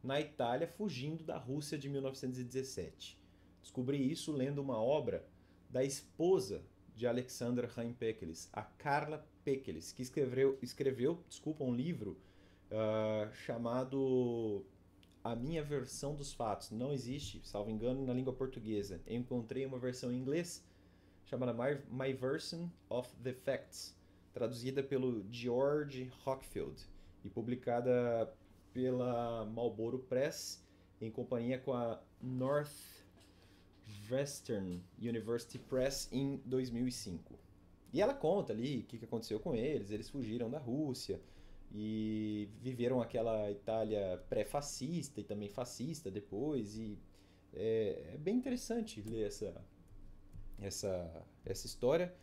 na Itália, fugindo da Rússia de 1917. Descobri isso lendo uma obra da esposa de Alexander Haim Pekelis, a Carla Pekelis, que escreveu um livro chamado A Minha Versão dos Fatos. Não existe, salvo engano, na língua portuguesa. Eu encontrei uma versão em inglês chamada My Version of the Facts, traduzida pelo George Hockfield e publicada pela Marlborough Press em companhia com a Northwestern University Press em 2005. E ela conta ali o que aconteceu com eles. Eles fugiram da Rússia e viveram aquela Itália pré-fascista e também fascista depois. E é bem interessante ler essa história.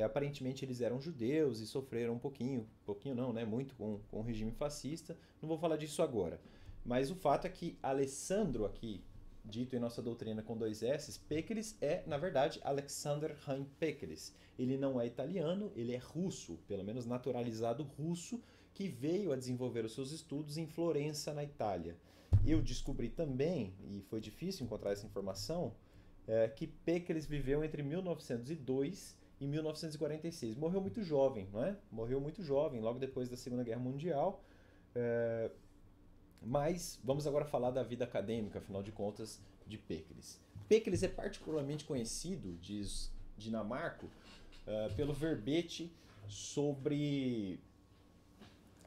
Aparentemente eles eram judeus e sofreram um pouquinho não, né? Muito com o regime fascista. Não vou falar disso agora. Mas o fato é que Alessandro aqui, dito em nossa doutrina com dois S's, Pekelis é, na verdade, Alexander Haim Pekelis. Ele não é italiano, ele é russo, pelo menos naturalizado russo, que veio a desenvolver os seus estudos em Florença, na Itália. Eu descobri também, e foi difícil encontrar essa informação, que Pécresse viveu entre 1902 e 1946. Morreu muito jovem, não é? Morreu muito jovem, logo depois da Segunda Guerra Mundial. É, mas vamos agora falar da vida acadêmica, afinal de contas, de Pécresse. Pécresse é particularmente conhecido, diz Dinamarco, pelo verbete sobre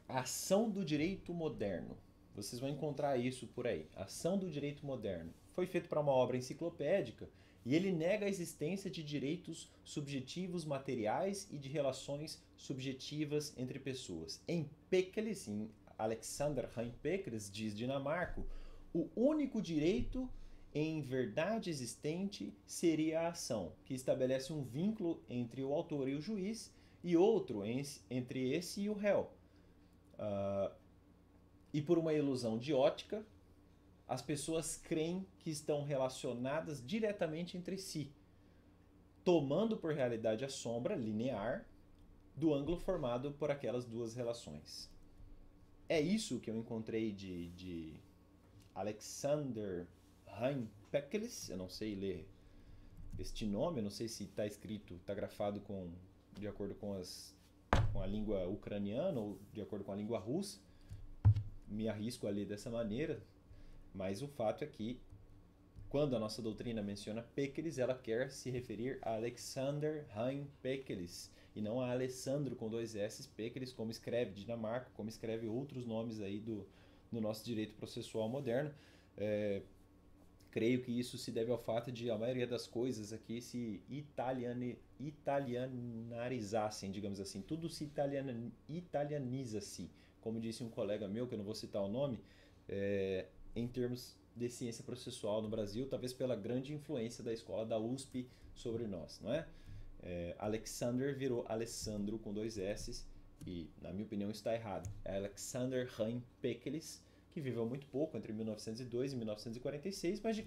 a ação do direito moderno. Vocês vão encontrar isso por aí. Ação do direito moderno. Foi feito para uma obra enciclopédica e ele nega a existência de direitos subjetivos materiais e de relações subjetivas entre pessoas. Em Pécresse, em Alexander Hein Pécresse, diz Dinamarco, o único direito em verdade existente seria a ação, que estabelece um vínculo entre o autor e o juiz e outro entre esse e o réu. E por uma ilusão de ótica, as pessoas creem que estão relacionadas diretamente entre si, tomando por realidade a sombra linear do ângulo formado por aquelas duas relações. É isso que eu encontrei de Alexander Hein Pécresse. Eu não sei ler este nome, eu não sei se está escrito, está grafado de acordo com a língua ucraniana ou de acordo com a língua russa. Me arrisco a ler dessa maneira, mas o fato é que quando a nossa doutrina menciona Pécresse, ela quer se referir a Alexander Hein Pécresse e não a Alessandro com 2 S Pécresse, como escreve Dinamarca, como escreve outros nomes aí do nosso direito processual moderno. Creio que isso se deve ao fato de a maioria das coisas aqui se italianizassem, digamos assim. Tudo se italianiza-se. Como disse um colega meu, que eu não vou citar o nome, em termos de ciência processual no Brasil, talvez pela grande influência da escola da USP sobre nós, não é? Alexander virou Alessandro com 2 S's e, na minha opinião, isso está errado. É Alexander Hein Pécresse, que viveu muito pouco, entre 1902 e 1946, mas de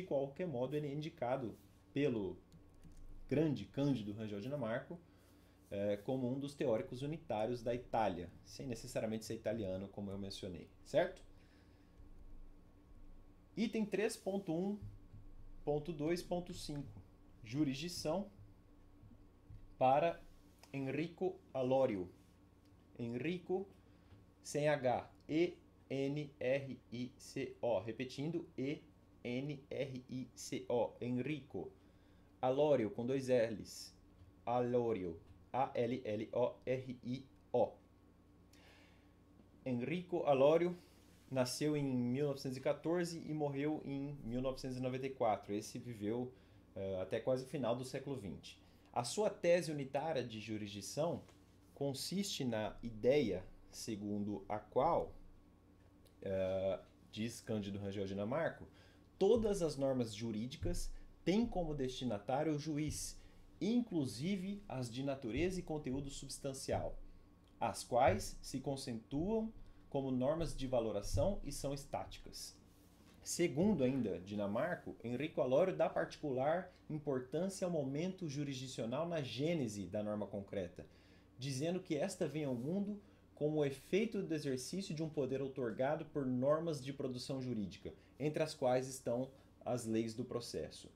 qualquer modo ele é indicado pelo grande Cândido Rangel Dinamarco como um dos teóricos unitários da Itália, sem necessariamente ser italiano, como eu mencionei, certo? Item 3.1.2.5 Jurisdição para Enrico Alório. Enrico sem H, E-N-R-I-C-O. Repetindo, E-N-R-I-C-O. Enrico. Alório com 2 L's. Alório. A-L-L-O-R-I-O. Enrico Alório nasceu em 1914 e morreu em 1994. Esse viveu até quase o final do século XX. A sua tese unitária de jurisdição consiste na ideia segundo a qual, diz Cândido Rangel Dinamarco, todas as normas jurídicas têm como destinatário o juiz, inclusive as de natureza e conteúdo substancial, as quais se conceituam como normas de valoração e são estáticas. Segundo ainda Dinamarco, Enrico Alório dá particular importância ao momento jurisdicional na gênese da norma concreta, dizendo que esta vem ao mundo como o efeito do exercício de um poder outorgado por normas de produção jurídica, entre as quais estão as leis do processo.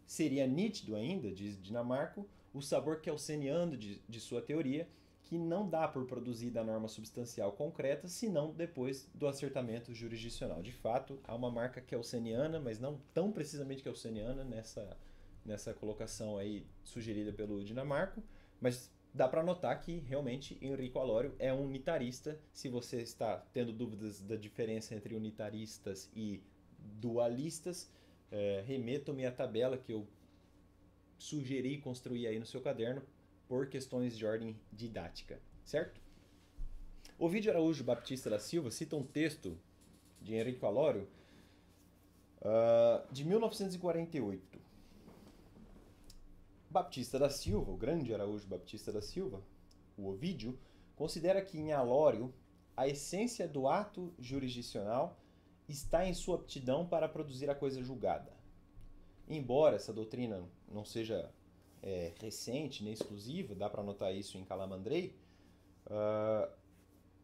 Seria nítido ainda, diz Dinamarco, o sabor kelseniano de sua teoria, que não dá por produzida a norma substancial concreta, senão depois do acertamento jurisdicional. De fato, há uma marca kelseniana, mas não tão precisamente kelseniana nessa colocação aí sugerida pelo Dinamarco, mas dá para notar que realmente Enrico Alório é um unitarista. Se você está tendo dúvidas da diferença entre unitaristas e dualistas, remeto-me à tabela que eu sugeri construir aí no seu caderno por questões de ordem didática, certo? Ovidio Araújo Baptista da Silva cita um texto de Enrico Alório de 1948. Baptista da Silva, o grande Araújo Baptista da Silva, o Ovídio, considera que em Alório a essência do ato jurisdicional está em sua aptidão para produzir a coisa julgada. Embora essa doutrina não seja recente nem exclusiva, dá para notar isso em Calamandrei,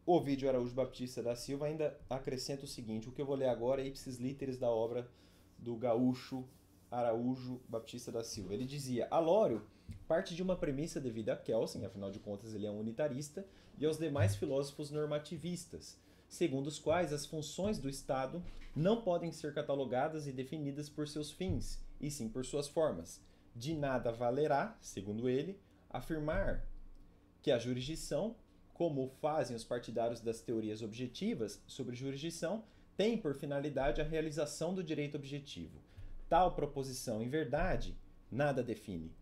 Ovídio Araújo Baptista da Silva ainda acrescenta o seguinte, o que eu vou ler agora é ipsis literis da obra do gaúcho Araújo Baptista da Silva. Ele dizia, Alório parte de uma premissa devida a Kelsen, afinal de contas ele é um unitarista, e aos demais filósofos normativistas, segundo os quais as funções do Estado não podem ser catalogadas e definidas por seus fins, e sim por suas formas. De nada valerá, segundo ele, afirmar que a jurisdição, como fazem os partidários das teorias objetivas sobre jurisdição, tem por finalidade a realização do direito objetivo. Tal proposição, em verdade, nada define.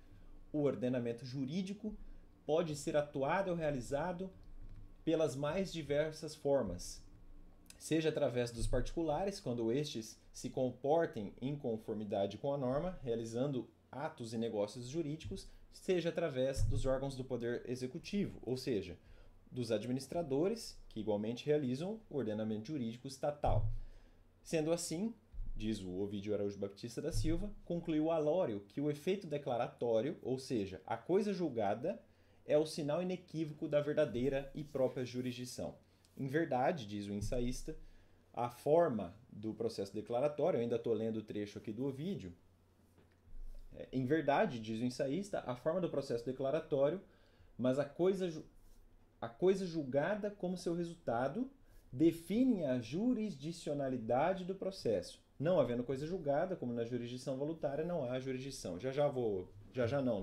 O ordenamento jurídico pode ser atuado ou realizado pelas mais diversas formas, seja através dos particulares, quando estes se comportem em conformidade com a norma, realizando atos e negócios jurídicos, seja através dos órgãos do poder executivo, ou seja, dos administradores, que igualmente realizam o ordenamento jurídico estatal. Sendo assim, diz o Ovídio Araújo Baptista da Silva, concluiu Alório que o efeito declaratório, ou seja, a coisa julgada, é o sinal inequívoco da verdadeira e própria jurisdição. Em verdade, diz o ensaísta, a forma do processo declaratório, eu ainda estou lendo o trecho aqui do Ovídio, em verdade, diz o ensaísta, a forma do processo declaratório, mas a coisa julgada como seu resultado define a jurisdicionalidade do processo. Não havendo coisa julgada, como na jurisdição voluntária, não há jurisdição.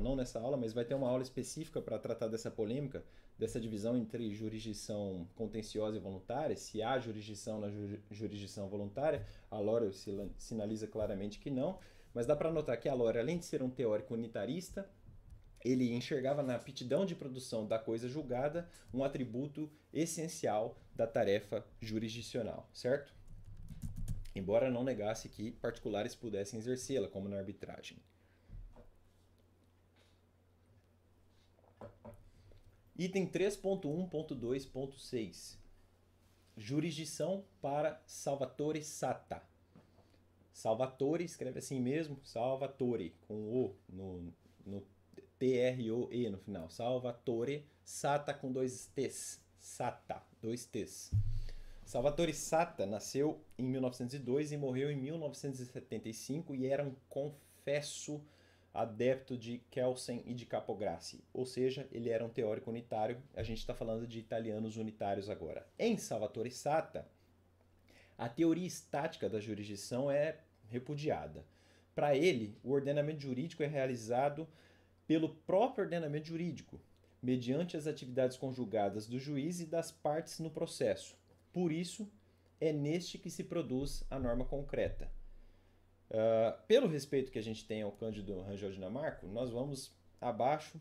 Não nessa aula, mas vai ter uma aula específica para tratar dessa polêmica, dessa divisão entre jurisdição contenciosa e voluntária, se há jurisdição na jurisdição voluntária. A Alório sinaliza claramente que não, mas dá para notar que a Alório, além de ser um teórico unitarista, ele enxergava na aptidão de produção da coisa julgada um atributo essencial da tarefa jurisdicional, certo? Embora não negasse que particulares pudessem exercê-la, como na arbitragem. Item 3.1.2.6. Jurisdição para Salvatore Sata. Salvatore escreve assim mesmo, Salvatore, com O no T-R-O-E no final. Salvatore Sata com dois T's. Sata, dois T's. Salvatore Sata nasceu em 1902 e morreu em 1975 e era um confesso adepto de Kelsen e de Capograssi, ou seja, ele era um teórico unitário, a gente está falando de italianos unitários agora. Em Salvatore Sata, a teoria estática da jurisdição é repudiada. Para ele, o ordenamento jurídico é realizado pelo próprio ordenamento jurídico, mediante as atividades conjugadas do juiz e das partes no processo. Por isso, é neste que se produz a norma concreta. Pelo respeito que a gente tem ao Cândido Rangel Dinamarco, nós vamos abaixo,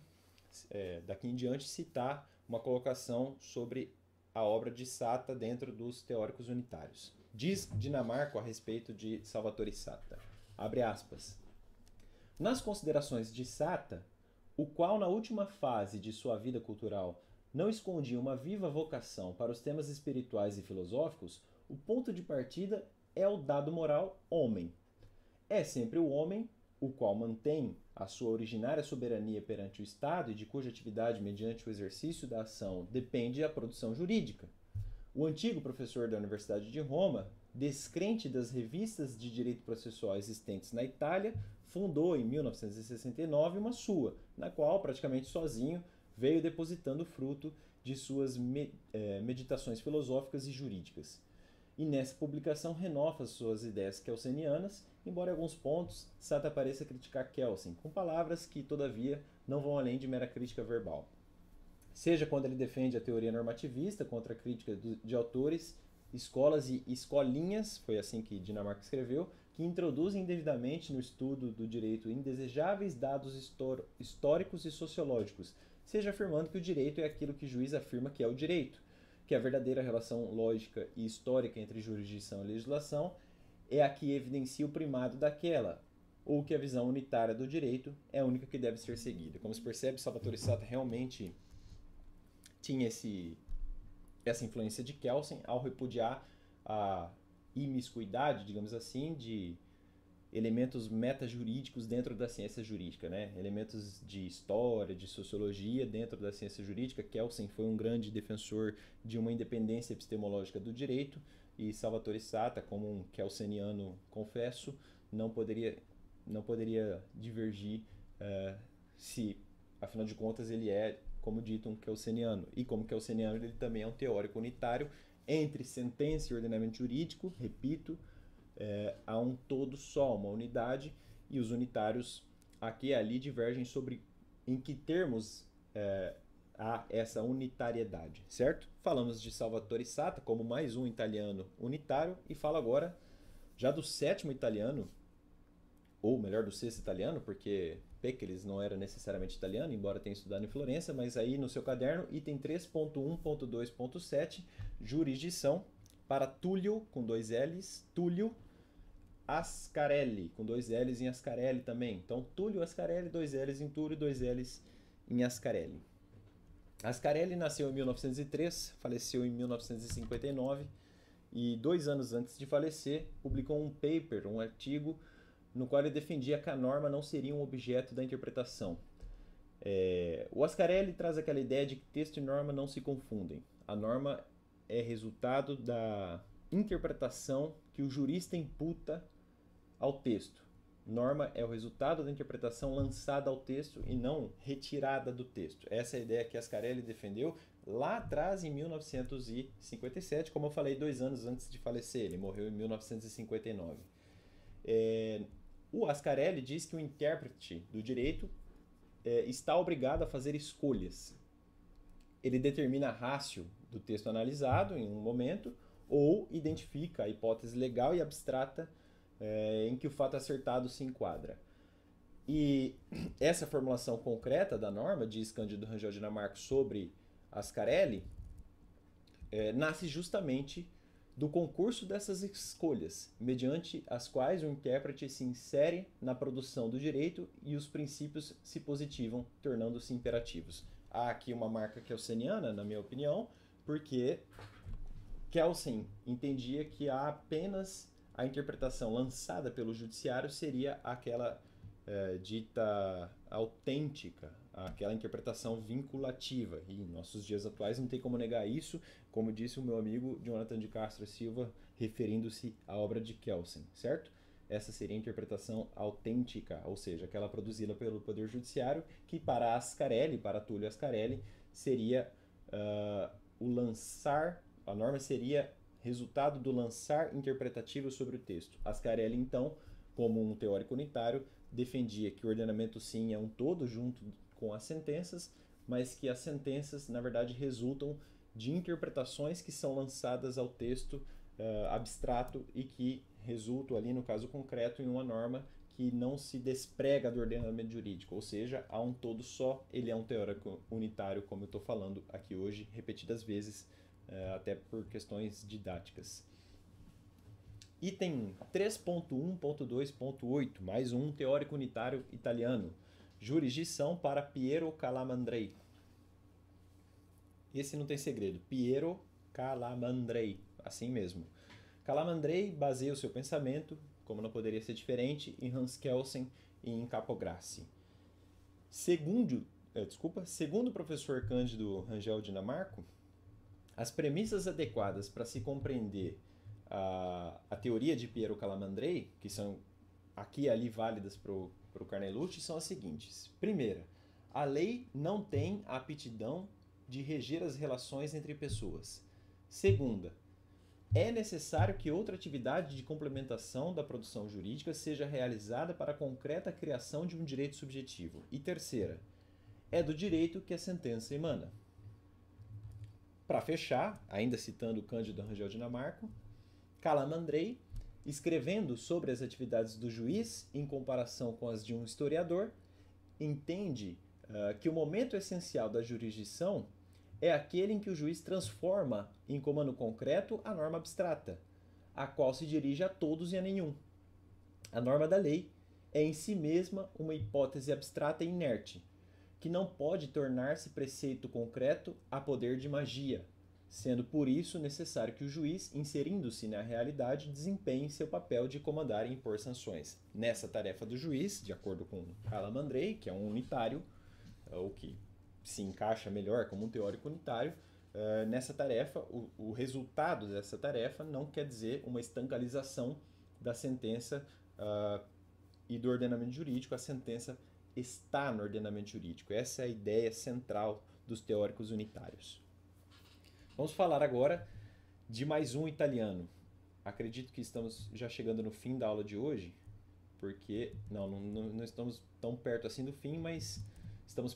daqui em diante, citar uma colocação sobre a obra de Sata dentro dos teóricos unitários. Diz Dinamarco a respeito de Salvatore Sata, abre aspas, nas considerações de Sata, o qual na última fase de sua vida cultural não escondia uma viva vocação para os temas espirituais e filosóficos, o ponto de partida é o dado moral homem. É sempre o homem, o qual mantém a sua originária soberania perante o Estado e de cuja atividade, mediante o exercício da ação, depende a produção jurídica. O antigo professor da Universidade de Roma, descrente das revistas de direito processual existentes na Itália, fundou em 1969 uma sua, na qual, praticamente sozinho, veio depositando fruto de suas meditações filosóficas e jurídicas. E nessa publicação renova suas ideias kelsenianas, embora em alguns pontos Sata pareça criticar Kelsen, com palavras que, todavia, não vão além de mera crítica verbal. Seja quando ele defende a teoria normativista contra a crítica de autores, escolas e escolinhas, foi assim que Dinamarca escreveu, que introduzem indevidamente no estudo do direito indesejáveis dados históricos e sociológicos, seja afirmando que o direito é aquilo que o juiz afirma que é o direito, que a verdadeira relação lógica e histórica entre jurisdição e legislação é a que evidencia o primado daquela, ou que a visão unitária do direito é a única que deve ser seguida. Como se percebe, Salvatore Sata realmente tinha essa influência de Kelsen ao repudiar a imiscuidade, digamos assim, de elementos metajurídicos dentro da ciência jurídica, né? Elementos de história, de sociologia dentro da ciência jurídica. Kelsen foi um grande defensor de uma independência epistemológica do direito e Salvatore Sata, como um kelseniano confesso, não poderia divergir se, afinal de contas, ele é, como dito, um kelseniano. E como kelseniano, ele também é um teórico unitário entre sentença e ordenamento jurídico, repito, há um todo só, uma unidade, e os unitários aqui e ali divergem sobre em que termos há essa unitariedade, certo? Falamos de Salvatore Sata como mais um italiano unitário e falo agora já do sétimo italiano, ou melhor, do sexto italiano, porque Pécqueles não era necessariamente italiano, embora tenha estudado em Florença, mas aí no seu caderno, item 3.1.2.7, jurisdição, para Tullio, com dois L's, Tullio Ascarelli, com dois L's em Ascarelli também. Então, Tullio Ascarelli, dois L's em Tullio, dois L's em Ascarelli. Ascarelli nasceu em 1903, faleceu em 1959 e 2 anos antes de falecer publicou um paper, um artigo, no qual ele defendia que a norma não seria um objeto da interpretação. O Ascarelli traz aquela ideia de que texto e norma não se confundem. A norma é resultado da interpretação que o jurista imputa ao texto. Norma é o resultado da interpretação lançada ao texto e não retirada do texto. Essa é a ideia que Ascarelli defendeu lá atrás, em 1957, como eu falei, 2 anos antes de falecer. Ele morreu em 1959. O Ascarelli diz que o intérprete do direito está obrigado a fazer escolhas. Ele determina a ratio do texto analisado em um momento ou identifica a hipótese legal e abstrata em que o fato acertado se enquadra. E essa formulação concreta da norma, diz Cândido Rangel Dinamarco sobre Ascarelli, nasce justamente do concurso dessas escolhas, mediante as quais o intérprete se insere na produção do direito e os princípios se positivam, tornando-se imperativos. Há aqui uma marca kelseniana, na minha opinião, porque Kelsen entendia que apenas a interpretação lançada pelo judiciário seria aquela dita autêntica, aquela interpretação vinculativa. E em nossos dias atuais não tem como negar isso, como disse o meu amigo Jonathan de Castro Silva, referindo-se à obra de Kelsen, certo? Essa seria a interpretação autêntica, ou seja, aquela produzida pelo Poder Judiciário, que para Ascarelli, para Tullio Ascarelli, seria o lançar, a norma seria resultado do lançar interpretativo sobre o texto. Ascarelli, então, como um teórico unitário, defendia que o ordenamento sim é um todo junto com as sentenças, mas que as sentenças, na verdade, resultam de interpretações que são lançadas ao texto abstrato e que resultam ali, no caso concreto, em uma norma que não se desprega do ordenamento jurídico, ou seja, há um todo só, ele é um teórico unitário, como eu estou falando aqui hoje, repetidas vezes, até por questões didáticas. Item 3.1.2.8, mais um teórico unitário italiano. Jurisdição para Piero Calamandrei. Esse não tem segredo. Piero Calamandrei, assim mesmo. Calamandrei baseia o seu pensamento, como não poderia ser diferente, em Hans Kelsen e em Capograssi. Segundo o professor Cândido Rangel Dinamarco, as premissas adequadas para se compreender a teoria de Piero Calamandrei, que são aqui e ali válidas para o Carnelucci, são as seguintes. Primeira, a lei não tem a aptidão de reger as relações entre pessoas. Segunda, é necessário que outra atividade de complementação da produção jurídica seja realizada para a concreta criação de um direito subjetivo. E terceira, é do direito que a sentença emana. Para fechar, ainda citando Cândido Rangel Dinamarco, Calamandrei, escrevendo sobre as atividades do juiz em comparação com as de um historiador, entende que o momento essencial da jurisdição é aquele em que o juiz transforma em comando concreto a norma abstrata, a qual se dirige a todos e a nenhum. A norma da lei é em si mesma uma hipótese abstrata e inerte, que não pode tornar-se preceito concreto a poder de magia, sendo por isso necessário que o juiz, inserindo-se na realidade, desempenhe seu papel de comandar e impor sanções. Nessa tarefa do juiz, de acordo com Calamandrei, que é um unitário, ou que se encaixa melhor como um teórico unitário, nessa tarefa, o resultado dessa tarefa não quer dizer uma estancalização da sentença e do ordenamento jurídico. A sentença está no ordenamento jurídico. Essa é a ideia central dos teóricos unitários. Vamos falar agora de mais um italiano. Acredito que estamos já chegando no fim da aula de hoje, porque não estamos tão perto assim do fim, mas estamos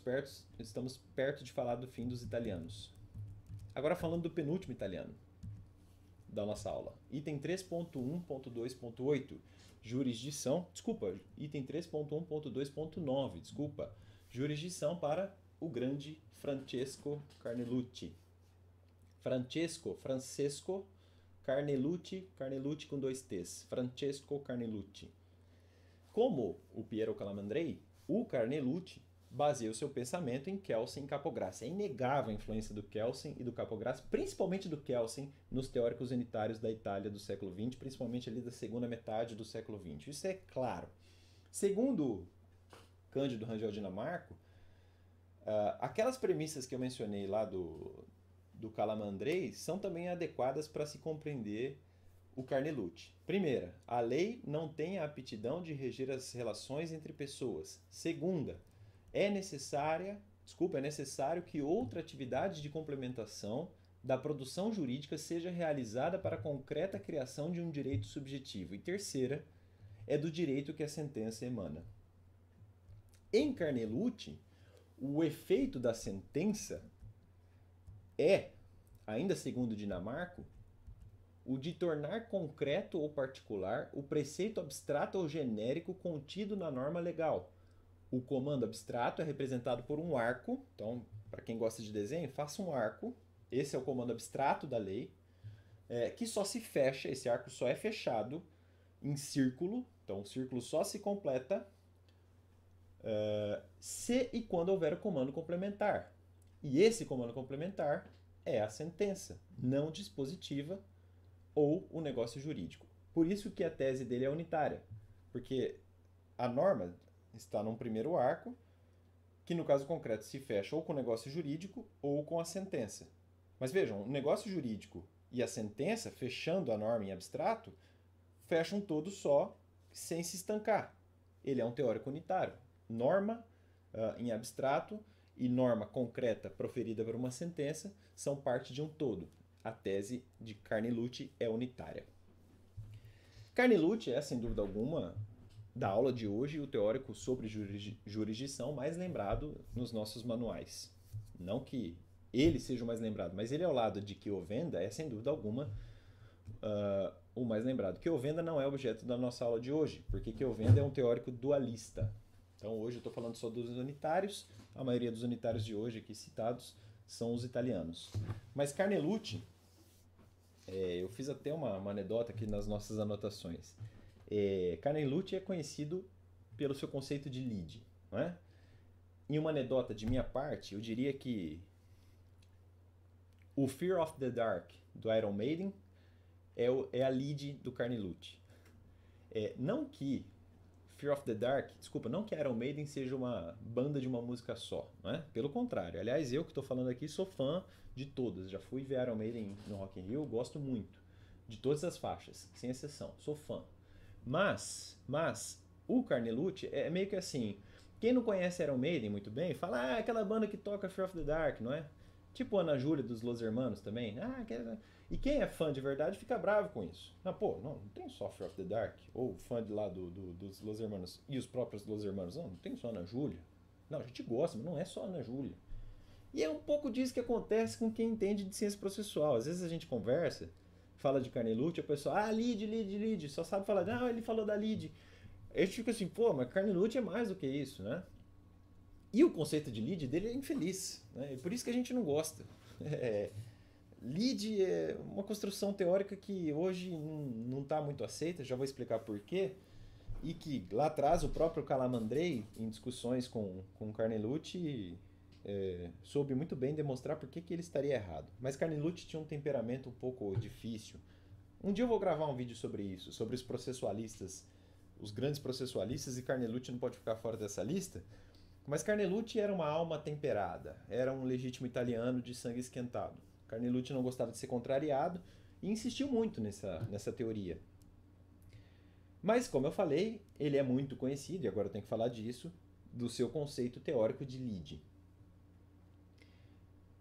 perto de falar do fim dos italianos. Agora falando do penúltimo italiano da nossa aula. Item 3.1.2.8, jurisdição, item 3.1.2.9, jurisdição para o grande Francesco Carnelucci. Francesco Carnelucci com 2 T's, Francesco Carnelucci. Como o Piero Calamandrei, o Carnelucci baseia o seu pensamento em Kelsen e Capogras. É inegável a influência do Kelsen e do Capogras, principalmente do Kelsen, nos teóricos unitários da Itália do século XX, principalmente ali da segunda metade do século XX. Isso é claro. Segundo Cândido Rangel Dinamarco, aquelas premissas que eu mencionei lá do Calamandrei são também adequadas para se compreender o Carnelucci. Primeira, a lei não tem a aptidão de reger as relações entre pessoas. Segunda, é necessário que outra atividade de complementação da produção jurídica seja realizada para a concreta criação de um direito subjetivo. E terceira, é do direito que a sentença emana. Em Carnelucci, o efeito da sentença é, ainda segundo Dinamarco, o de tornar concreto ou particular o preceito abstrato ou genérico contido na norma legal. O comando abstrato é representado por um arco. Então, para quem gosta de desenho, faça um arco. Esse é o comando abstrato da lei, que só se fecha, esse arco só é fechado em círculo. Então, o círculo só se completa se e quando houver o comando complementar. E esse comando complementar é a sentença não dispositiva ou o negócio jurídico. Por isso que a tese dele é unitária, porque a norma está num primeiro arco, que no caso concreto se fecha ou com o negócio jurídico ou com a sentença. Mas vejam, o negócio jurídico e a sentença, fechando a norma em abstrato, fecham todo só, sem se estancar. Ele é um teórico unitário. Norma em abstrato e norma concreta proferida por uma sentença são parte de um todo. A tese de Carnelucci é unitária. Carnelucci é, sem dúvida alguma, da aula de hoje, o teórico sobre jurisdição mais lembrado nos nossos manuais. Não que ele seja o mais lembrado, mas ele ao lado de Chiovenda é, sem dúvida alguma, o mais lembrado. Chiovenda não é objeto da nossa aula de hoje, porque Chiovenda é um teórico dualista. Então hoje eu estou falando só dos unitários, a maioria dos unitários de hoje aqui citados são os italianos. Mas Carnelucci, eu fiz até uma anedota aqui nas nossas anotações. Carnelucci é conhecido pelo seu conceito de lead, não é? Em uma anedota de minha parte, eu diria que o Fear of the Dark do Iron Maiden é a lead do Carnelucci. Não que Fear of the Dark, não que Iron Maiden seja uma banda de uma música só, não é? Pelo contrário. Aliás, eu que estou falando aqui sou fã de todas. Já fui ver Iron Maiden no Rock in Rio, gosto muito de todas as faixas, sem exceção. Sou fã. Mas o Carnelucci é meio que assim, quem não conhece Iron Maiden muito bem, fala, aquela banda que toca Fear of the Dark, não é? Tipo Ana Júlia dos Los Hermanos também. E quem é fã de verdade fica bravo com isso. Não tem só Fear of the Dark, ou fã de lá dos Los Hermanos e os próprios Los Hermanos. Não tem só Ana Júlia. Não, a gente gosta, mas não é só Ana Júlia. E é um pouco disso que acontece com quem entende de ciência processual. Às vezes a gente conversa, fala de Carnelucci, a pessoa, lead, só sabe falar, ele falou da lead. A gente fica assim, mas Carnelucci é mais do que isso, né? E o conceito de lead dele é infeliz, né? E por isso que a gente não gosta. Lead é uma construção teórica que hoje não está muito aceita, já vou explicar por quê. E que lá atrás o próprio Calamandrei, em discussões com Carnelucci, soube muito bem demonstrar por que ele estaria errado. Mas Carnelucci tinha um temperamento um pouco difícil. Um dia eu vou gravar um vídeo sobre isso, sobre os processualistas, os grandes processualistas, e Carnelucci não pode ficar fora dessa lista. Mas Carnelucci era uma alma temperada, era um legítimo italiano de sangue esquentado. Carnelucci não gostava de ser contrariado e insistiu muito nessa teoria. Mas, como eu falei, ele é muito conhecido, e agora eu tenho que falar disso, do seu conceito teórico de lide.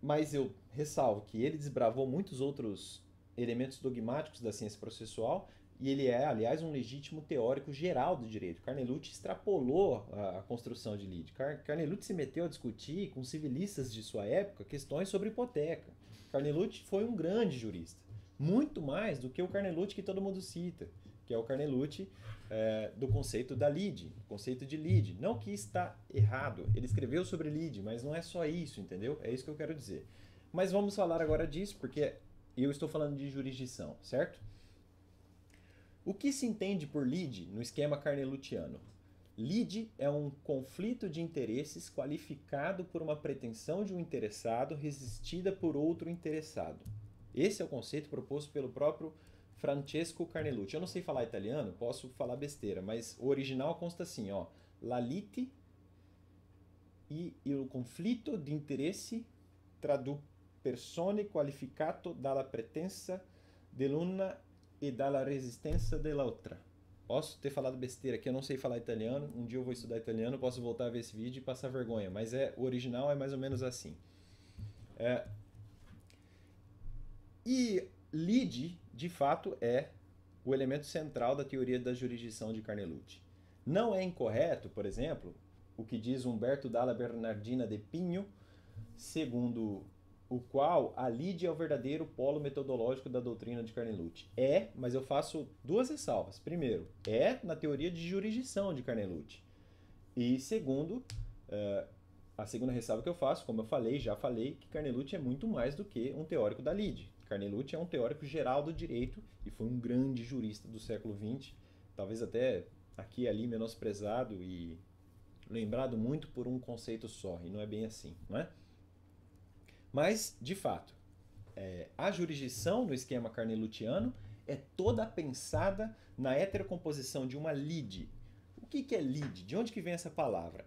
Mas eu ressalvo que ele desbravou muitos outros elementos dogmáticos da ciência processual e ele é, aliás, um legítimo teórico geral do direito. Carnelucci extrapolou a construção de lide. Carnelucci se meteu a discutir com civilistas de sua época questões sobre hipoteca. Carnelucci foi um grande jurista, muito mais do que o Carnelucci que todo mundo cita, que é o Carnelucci do conceito da lide, conceito de lide. Não que está errado, ele escreveu sobre lide, mas não é só isso, entendeu? É isso que eu quero dizer. Mas vamos falar agora disso, porque eu estou falando de jurisdição, certo? O que se entende por lide no esquema carneluciano? Lide é um conflito de interesses qualificado por uma pretensão de um interessado resistida por outro interessado. Esse é o conceito proposto pelo próprio Francesco Carnelucci. Eu não sei falar italiano, posso falar besteira, mas o original consta assim, ó. La lite e il conflitto di interessi tra due persone qualificato dalla pretensa dell'una e dalla resistenza dell'altra. Posso ter falado besteira aqui, eu não sei falar italiano, um dia eu vou estudar italiano, posso voltar a ver esse vídeo e passar vergonha, mas o original é mais ou menos assim. E lide, de fato, é o elemento central da teoria da jurisdição de Carnelucci. Não é incorreto, por exemplo, o que diz Umberto Dalla Bernardina de Pinho, segundo o qual a lide é o verdadeiro polo metodológico da doutrina de Carnelucci. Mas eu faço duas ressalvas. Primeiro, na teoria de jurisdição de Carnelucci. E segundo, a segunda ressalva que eu faço, como eu já falei, que Carnelucci é muito mais do que um teórico da lide. Carnelucci é um teórico geral do direito e foi um grande jurista do século XX, talvez até aqui e ali menosprezado e lembrado muito por um conceito só, e não é bem assim, não é? Mas, de fato, a jurisdição no esquema carneluciano é toda pensada na heterocomposição de uma lide. O que é lide? De onde que vem essa palavra?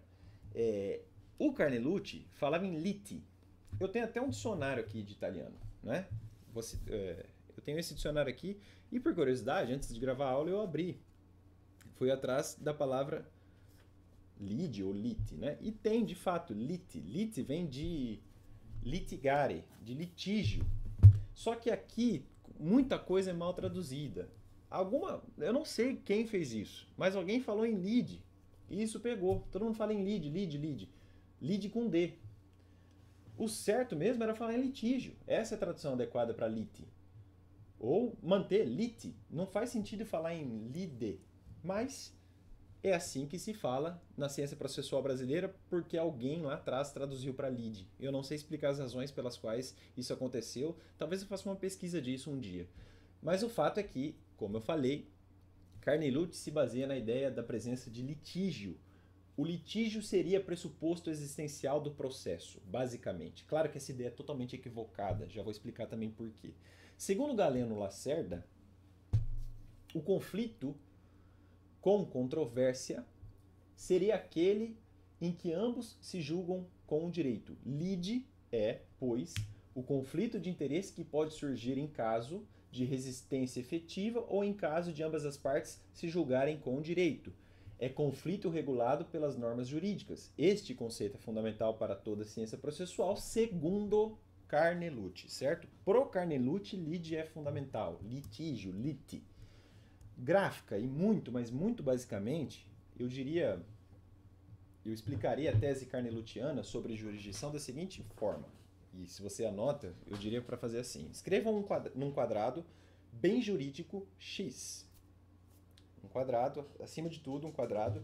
O Carnelucci falava em lite. Eu tenho até um dicionário aqui de italiano, né? Eu tenho esse dicionário aqui e, por curiosidade, antes de gravar a aula, eu abri. Fui atrás da palavra lide ou lite, né? E tem, de fato, lite. Lite vem de litigare, de litígio. Só que aqui, muita coisa é mal traduzida. Eu não sei quem fez isso, mas alguém falou em lide. E isso pegou. Todo mundo fala em lide, lide, lide. Lide com D. O certo mesmo era falar em litígio. Essa é a tradução adequada para lite. Ou manter lite. Não faz sentido falar em lide. Mas é assim que se fala na ciência processual brasileira, porque alguém lá atrás traduziu para lide. Eu não sei explicar as razões pelas quais isso aconteceu. Talvez eu faça uma pesquisa disso um dia. Mas o fato é que, como eu falei, Carnelucci se baseia na ideia da presença de litígio. O litígio seria pressuposto existencial do processo, basicamente. Claro que essa ideia é totalmente equivocada, já vou explicar também por quê. Segundo Galeno Lacerda, o conflito com controvérsia seria aquele em que ambos se julgam com o direito. Lide pois, o conflito de interesse que pode surgir em caso de resistência efetiva ou em caso de ambas as partes se julgarem com o direito. É conflito regulado pelas normas jurídicas. Este conceito é fundamental para toda a ciência processual, segundo Carnelucci, certo? Pro Carnelucci, lide é fundamental. Litígio, lite. Gráfica e muito, mas muito basicamente, eu explicaria a tese carneluciana sobre jurisdição da seguinte forma. E se você anota, eu diria para fazer assim. Escreva num quadrado bem jurídico X. Um quadrado, acima de tudo, um quadrado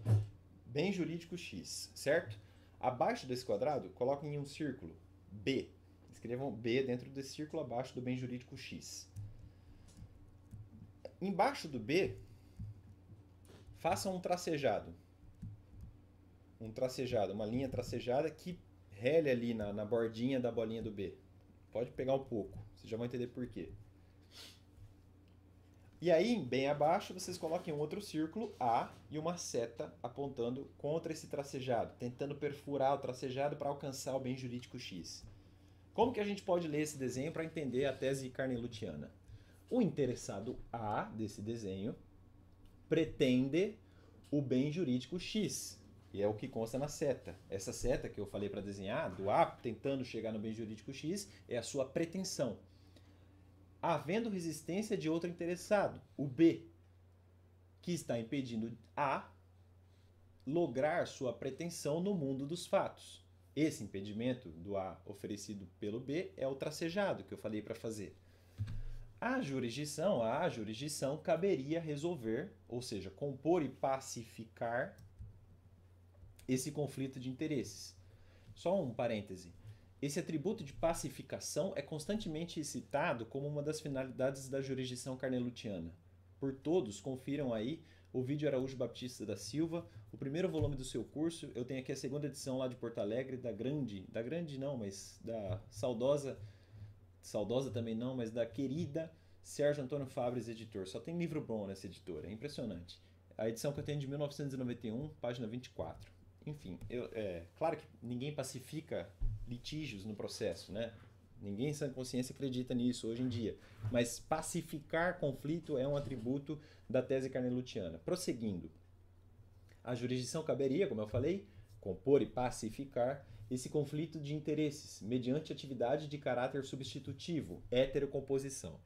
bem jurídico X, certo? Abaixo desse quadrado, coloquem em um círculo B. Escrevam B dentro desse círculo abaixo do bem jurídico X. Embaixo do B, façam um tracejado. Uma linha tracejada que rele ali na bordinha da bolinha do B. Pode pegar um pouco, vocês já vão entender por quê. E aí, bem abaixo, vocês coloquem um outro círculo A e uma seta apontando contra esse tracejado, tentando perfurar o tracejado para alcançar o bem jurídico X. Como que a gente pode ler esse desenho para entender a tese carnelutiana? O interessado A desse desenho pretende o bem jurídico X, e é o que consta na seta. Essa seta que eu falei para desenhar, do A tentando chegar no bem jurídico X, é a sua pretensão. Havendo resistência de outro interessado, o B, que está impedindo A lograr sua pretensão no mundo dos fatos. Esse impedimento do A oferecido pelo B é o tracejado que eu falei para fazer. A jurisdição caberia resolver, ou seja, compor e pacificar esse conflito de interesses. Só um parêntese. Esse atributo de pacificação é constantemente citado como uma das finalidades da jurisdição carnelutiana. Por todos, confiram aí o vídeo Araújo Baptista da Silva, o primeiro volume do seu curso. Eu tenho aqui a segunda edição lá de Porto Alegre, da saudosa também não, mas da querida Sérgio Antônio Fabres, editor. Só tem livro bom nessa editora, é impressionante. A edição que eu tenho é de 1991, página 24. Enfim, claro que ninguém pacifica litígios no processo, né? Ninguém em sã consciência acredita nisso hoje em dia. Mas pacificar conflito é um atributo da tese carnelutiana. Prosseguindo, a jurisdição caberia, como eu falei, compor e pacificar esse conflito de interesses mediante atividade de caráter substitutivo, heterocomposição.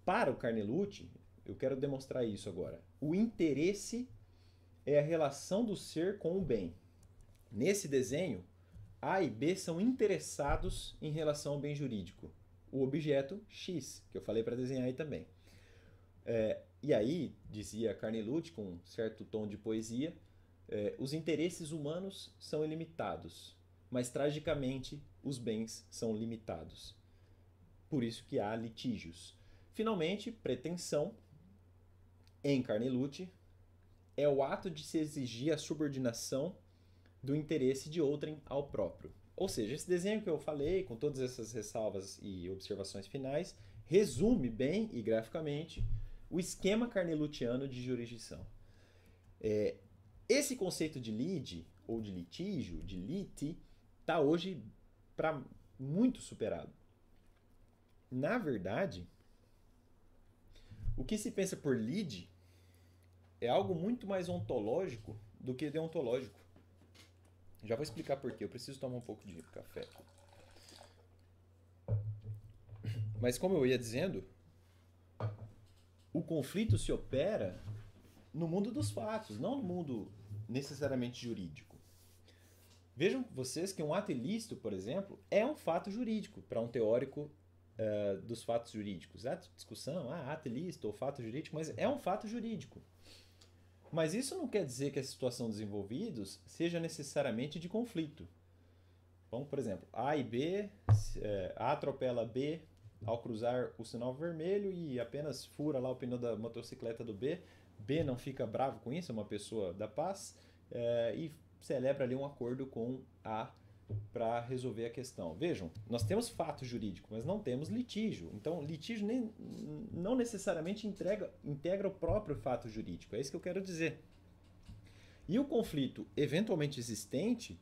Para o Carnelucci, eu quero demonstrar isso agora. O interesse é a relação do ser com o bem. Nesse desenho, A e B são interessados em relação ao bem jurídico. O objeto X, que eu falei para desenhar aí também. E aí, dizia Carnelucci com um certo tom de poesia, os interesses humanos são ilimitados, mas tragicamente os bens são limitados. Por isso que há litígios. Finalmente, pretensão, em Carnelucci, é o ato de se exigir a subordinação do interesse de outrem ao próprio. Ou seja, esse desenho que eu falei, com todas essas ressalvas e observações finais, resume bem e graficamente o esquema carnelutiano de jurisdição. Esse conceito de lide, ou de litígio, de liti, está hoje muito superado. Na verdade, o que se pensa por lide é algo muito mais ontológico do que deontológico. Já vou explicar por quê. Eu preciso tomar um pouco de café. Mas como eu ia dizendo, o conflito se opera no mundo dos fatos, não no mundo necessariamente jurídico. Vejam vocês que um ato ilícito, por exemplo, é um fato jurídico para um teórico dos fatos jurídicos. Há discussão, ato ilícito ou fato jurídico, mas é um fato jurídico. Mas isso não quer dizer que a situação dos envolvidos seja necessariamente de conflito. Bom, por exemplo, A e B, A atropela B ao cruzar o sinal vermelho e apenas fura lá o pneu da motocicleta do B. B não fica bravo com isso, é uma pessoa da paz, e celebra ali um acordo com A para resolver a questão. Vejam, nós temos fato jurídico, mas não temos litígio. Então, litígio não necessariamente integra o próprio fato jurídico. É isso que eu quero dizer. E o conflito eventualmente existente,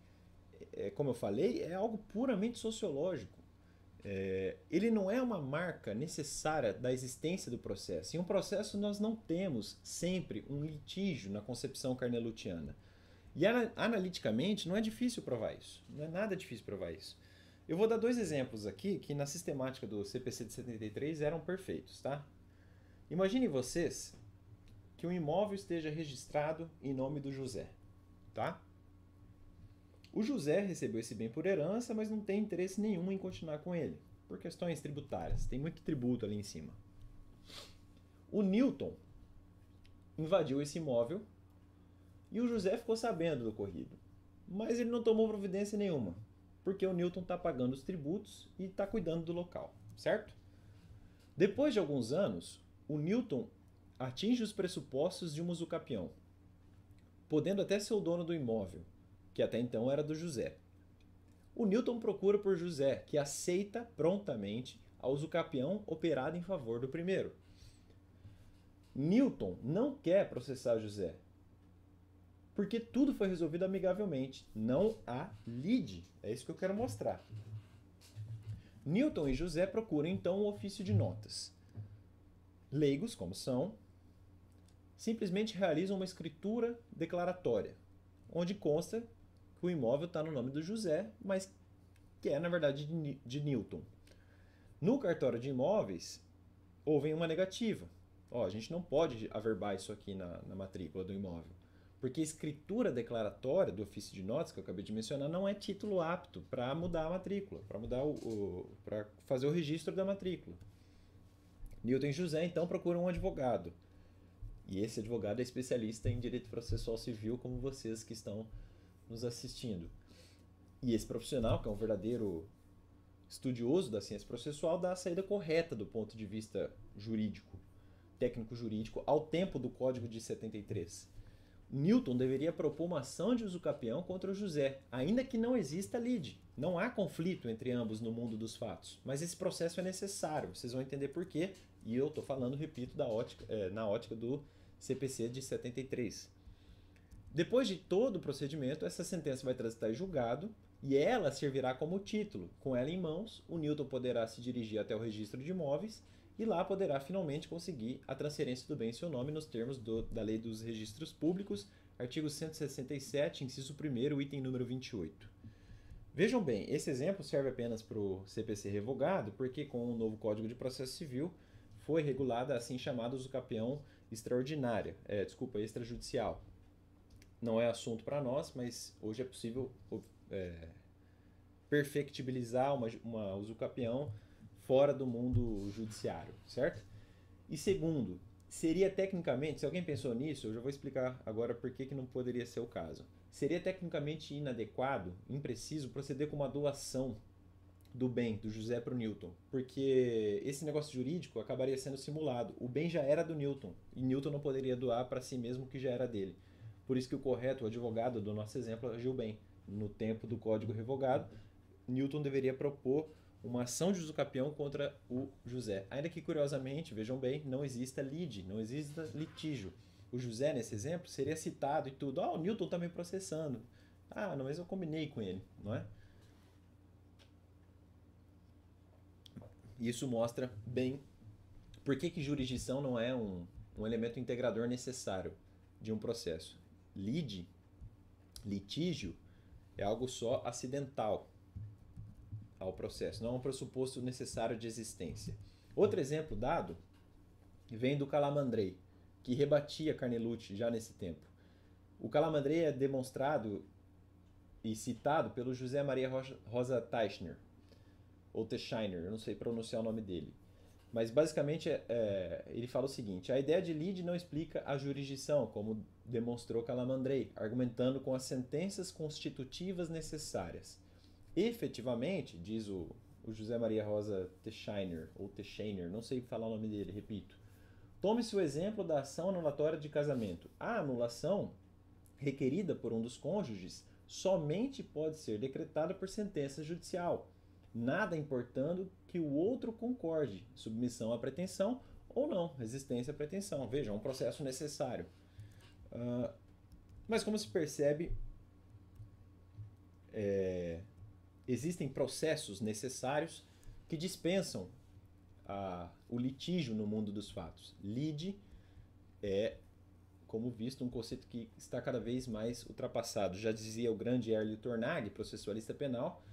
como eu falei, é algo puramente sociológico. Ele não é uma marca necessária da existência do processo. Em um processo, nós não temos sempre um litígio na concepção carnelutiana. E analiticamente não é difícil provar isso. Não é nada difícil provar isso. Eu vou dar dois exemplos aqui que na sistemática do CPC de 73 eram perfeitos, tá? Imaginem vocês que um imóvel esteja registrado em nome do José, tá? O José recebeu esse bem por herança, mas não tem interesse nenhum em continuar com ele, por questões tributárias. Tem muito tributo ali em cima. O Newton invadiu esse imóvel e o José ficou sabendo do ocorrido. Mas ele não tomou providência nenhuma, porque o Newton está pagando os tributos e está cuidando do local, certo? Depois de alguns anos, o Newton atinge os pressupostos de um usucapião, podendo até ser o dono do imóvel, que até então era do José. O Newton procura por José, que aceita prontamente a usucapião operada em favor do primeiro. Newton não quer processar José, porque tudo foi resolvido amigavelmente. Não há lide. É isso que eu quero mostrar. Newton e José procuram então um ofício de notas. Leigos, como são, simplesmente realizam uma escritura declaratória, onde consta que o imóvel está no nome do José, mas que é, na verdade, de Newton. No cartório de imóveis, houve uma negativa. A gente não pode averbar isso aqui na matrícula do imóvel, porque a escritura declaratória do ofício de notas, que eu acabei de mencionar, não é título apto para mudar a matrícula, para fazer o registro da matrícula. Newton e José, então, procuram um advogado. E esse advogado é especialista em direito processual civil, como vocês que estão nos assistindo. E esse profissional, que é um verdadeiro estudioso da ciência processual, dá a saída correta do ponto de vista jurídico, técnico-jurídico, ao tempo do Código de 73. Newton deveria propor uma ação de usucapião contra o José, ainda que não exista lide. Não há conflito entre ambos no mundo dos fatos, mas esse processo é necessário, vocês vão entender por quê, e eu estou falando, repito, na ótica do CPC de 73. Depois de todo o procedimento, essa sentença vai transitar em julgado e ela servirá como título. Com ela em mãos, o Newton poderá se dirigir até o registro de imóveis e lá poderá finalmente conseguir a transferência do bem em seu nome nos termos da Lei dos Registros Públicos, artigo 167, inciso 1º, item número 28. Vejam bem, esse exemplo serve apenas para o CPC revogado, porque com o novo Código de Processo Civil foi regulada a assim chamada usucapião extraordinária, extrajudicial. Não é assunto para nós, mas hoje é possível perfectibilizar uma usucapião fora do mundo judiciário, certo? E segundo, seria tecnicamente, se alguém pensou nisso, eu já vou explicar agora por que não poderia ser o caso. Seria tecnicamente inadequado, impreciso, proceder com uma doação do bem do José para o Newton, porque esse negócio jurídico acabaria sendo simulado. O bem já era do Newton, e Newton não poderia doar para si mesmo o que já era dele. Por isso que o correto, o advogado do nosso exemplo, agiu bem. No tempo do código revogado, Newton deveria propor uma ação de usucapião contra o José. Ainda que, curiosamente, vejam bem, não exista lide, não exista litígio. O José, nesse exemplo, seria citado e tudo. O Newton está me processando. Não, mas eu combinei com ele, não é? Isso mostra bem por que jurisdição não é um elemento integrador necessário de um processo. Lide, litígio, é algo só acidental ao processo, não é um pressuposto necessário de existência. Outro exemplo dado vem do Calamandrei, que rebatia Carnelucci já nesse tempo. O Calamandrei é demonstrado e citado pelo José Maria Rosa Teichner, ou Teixeiner, eu não sei pronunciar o nome dele. Mas basicamente ele fala o seguinte: a ideia de lide não explica a jurisdição, como demonstrou Calamandrei, argumentando com as sentenças constitutivas necessárias. Efetivamente, diz o José Maria Rosa Teixeiner, ou Teixeiner, não sei falar o nome dele, repito. Tome-se o exemplo da ação anulatória de casamento. A anulação, requerida por um dos cônjuges, somente pode ser decretada por sentença judicial, nada importando que o outro concorde, submissão à pretensão ou não, resistência à pretensão. Vejam, é um processo necessário. Mas como se percebe, existem processos necessários que dispensam o litígio no mundo dos fatos. Lide é, como visto, um conceito que está cada vez mais ultrapassado. Já dizia o grande Hélio Tornag, processualista penal,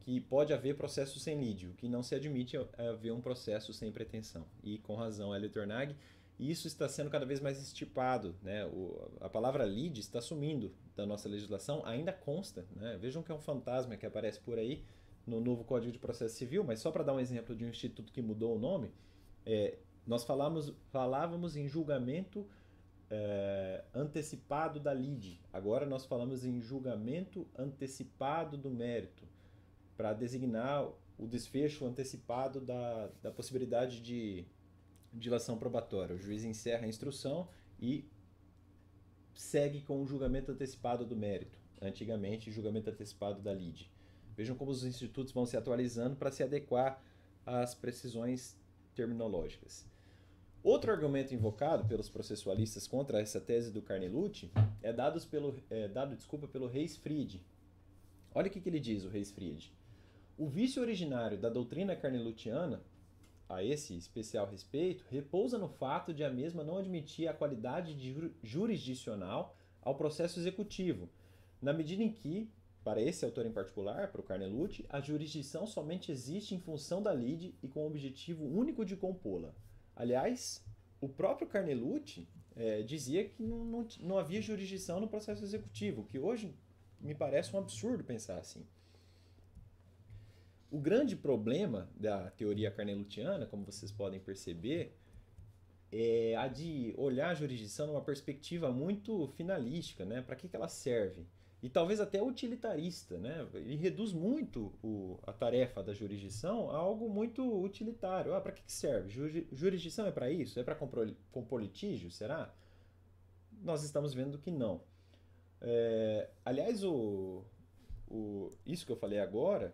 que pode haver processo sem lide. O que não se admite é haver um processo sem pretensão. E com razão, Hélio Tornag. E isso está sendo cada vez mais estipado, né? A palavra lide está sumindo da nossa legislação, ainda consta, né? Vejam que é um fantasma que aparece por aí no novo Código de Processo Civil, mas só para dar um exemplo de um instituto que mudou o nome, nós falávamos em julgamento antecipado da lide. Agora nós falamos em julgamento antecipado do mérito, para designar o desfecho antecipado da possibilidade de dilação probatória. O juiz encerra a instrução e segue com o julgamento antecipado do mérito. Antigamente, julgamento antecipado da lide. Vejam como os institutos vão se atualizando para se adequar às precisões terminológicas. Outro argumento invocado pelos processualistas contra essa tese do Carnelucci é dado pelo Reis Fried. Olha o que ele diz, o Reis Fried. O vício originário da doutrina carneluciana, a esse especial respeito, repousa no fato de a mesma não admitir a qualidade de jurisdicional ao processo executivo, na medida em que, para esse autor em particular, para o Carnelucci, a jurisdição somente existe em função da lide e com o objetivo único de compô-la. Aliás, o próprio Carnelucci dizia que não havia jurisdição no processo executivo, que hoje me parece um absurdo pensar assim. O grande problema da teoria carneluciana, como vocês podem perceber, é a de olhar a jurisdição numa perspectiva muito finalística, né? Para que ela serve? E talvez até utilitarista, né? Ele reduz muito a tarefa da jurisdição a algo muito utilitário. Para que serve? Jurisdição é para isso? É para compor litígio? Será? Nós estamos vendo que não. Aliás, isso que eu falei agora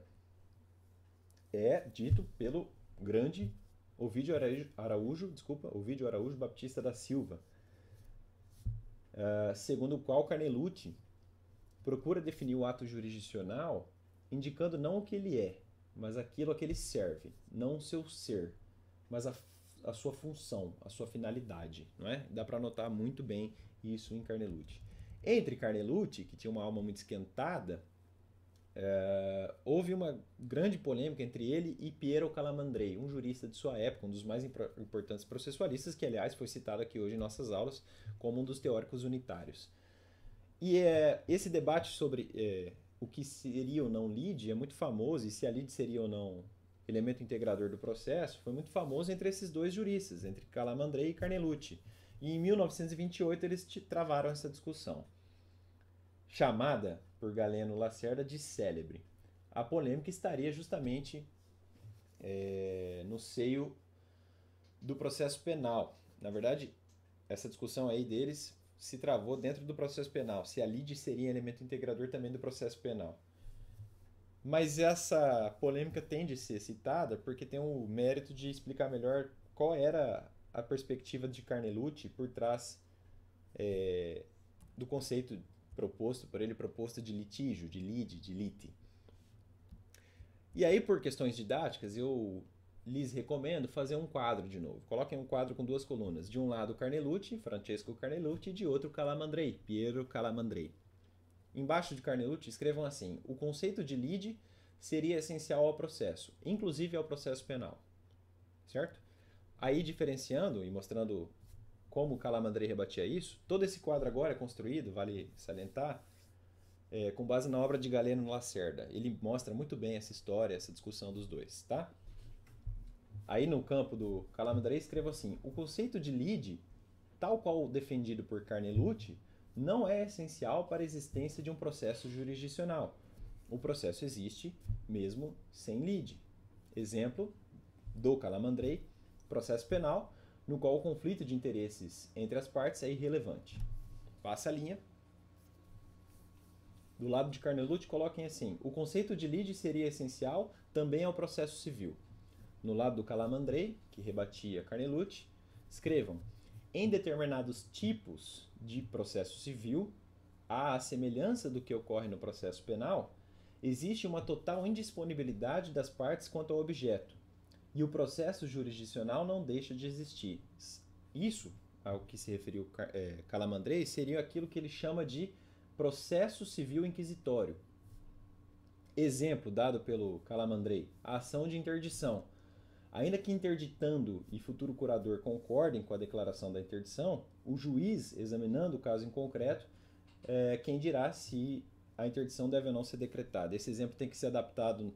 é dito pelo grande Ovidio Araújo Baptista da Silva, segundo o qual Carnelucci procura definir o ato jurisdicional indicando não o que ele é, mas aquilo a que ele serve, não o seu ser, mas a sua função, a sua finalidade, não é? Dá para notar muito bem isso em Carnelucci. Entre Carnelucci, que tinha uma alma muito esquentada, houve uma grande polêmica entre ele e Piero Calamandrei, um jurista de sua época, um dos mais importantes processualistas, que aliás foi citado aqui hoje em nossas aulas como um dos teóricos unitários. E esse debate sobre o que seria ou não lide é muito famoso, e se a lide seria ou não elemento integrador do processo, foi muito famoso entre esses dois juristas, entre Calamandrei e Carnelucci. E em 1928 eles travaram essa discussão, chamada por Galeno Lacerda de célebre. A polêmica estaria justamente no seio do processo penal. Na verdade, essa discussão aí deles se travou dentro do processo penal, se a lide seria elemento integrador também do processo penal. Mas essa polêmica tem de ser citada porque tem o mérito de explicar melhor qual era a perspectiva de Carnelucci por trás do conceito proposto de litígio, de lide, de lite. E aí, por questões didáticas, eu lhes recomendo fazer um quadro de novo. Coloquem um quadro com duas colunas. De um lado Carnelucci, Francesco Carnelucci, e de outro Calamandrei, Piero Calamandrei. Embaixo de Carnelucci escrevam assim: o conceito de lide seria essencial ao processo, inclusive ao processo penal. Certo? Aí, diferenciando e mostrando como Calamandrei rebatia isso, todo esse quadro agora é construído, vale salientar, com base na obra de Galeno Lacerda. Ele mostra muito bem essa história, essa discussão dos dois, tá? Aí no campo do Calamandrei escreva assim: o conceito de lide, tal qual defendido por Carnelucci, não é essencial para a existência de um processo jurisdicional. O processo existe mesmo sem lide. Exemplo do Calamandrei, processo penal, no qual o conflito de interesses entre as partes é irrelevante. Passa a linha. Do lado de Carnelucci, coloquem assim: o conceito de lide seria essencial também ao processo civil. No lado do Calamandrei, que rebatia Carnelucci, escrevam: em determinados tipos de processo civil, à semelhança do que ocorre no processo penal, existe uma total indisponibilidade das partes quanto ao objeto, e o processo jurisdicional não deixa de existir. Isso, ao que se referiu Calamandrei, seria aquilo que ele chama de processo civil inquisitório. Exemplo dado pelo Calamandrei: a ação de interdição. Ainda que interditando e futuro curador concordem com a declaração da interdição, o juiz, examinando o caso em concreto, quem dirá se a interdição deve ou não ser decretada. Esse exemplo tem que ser adaptado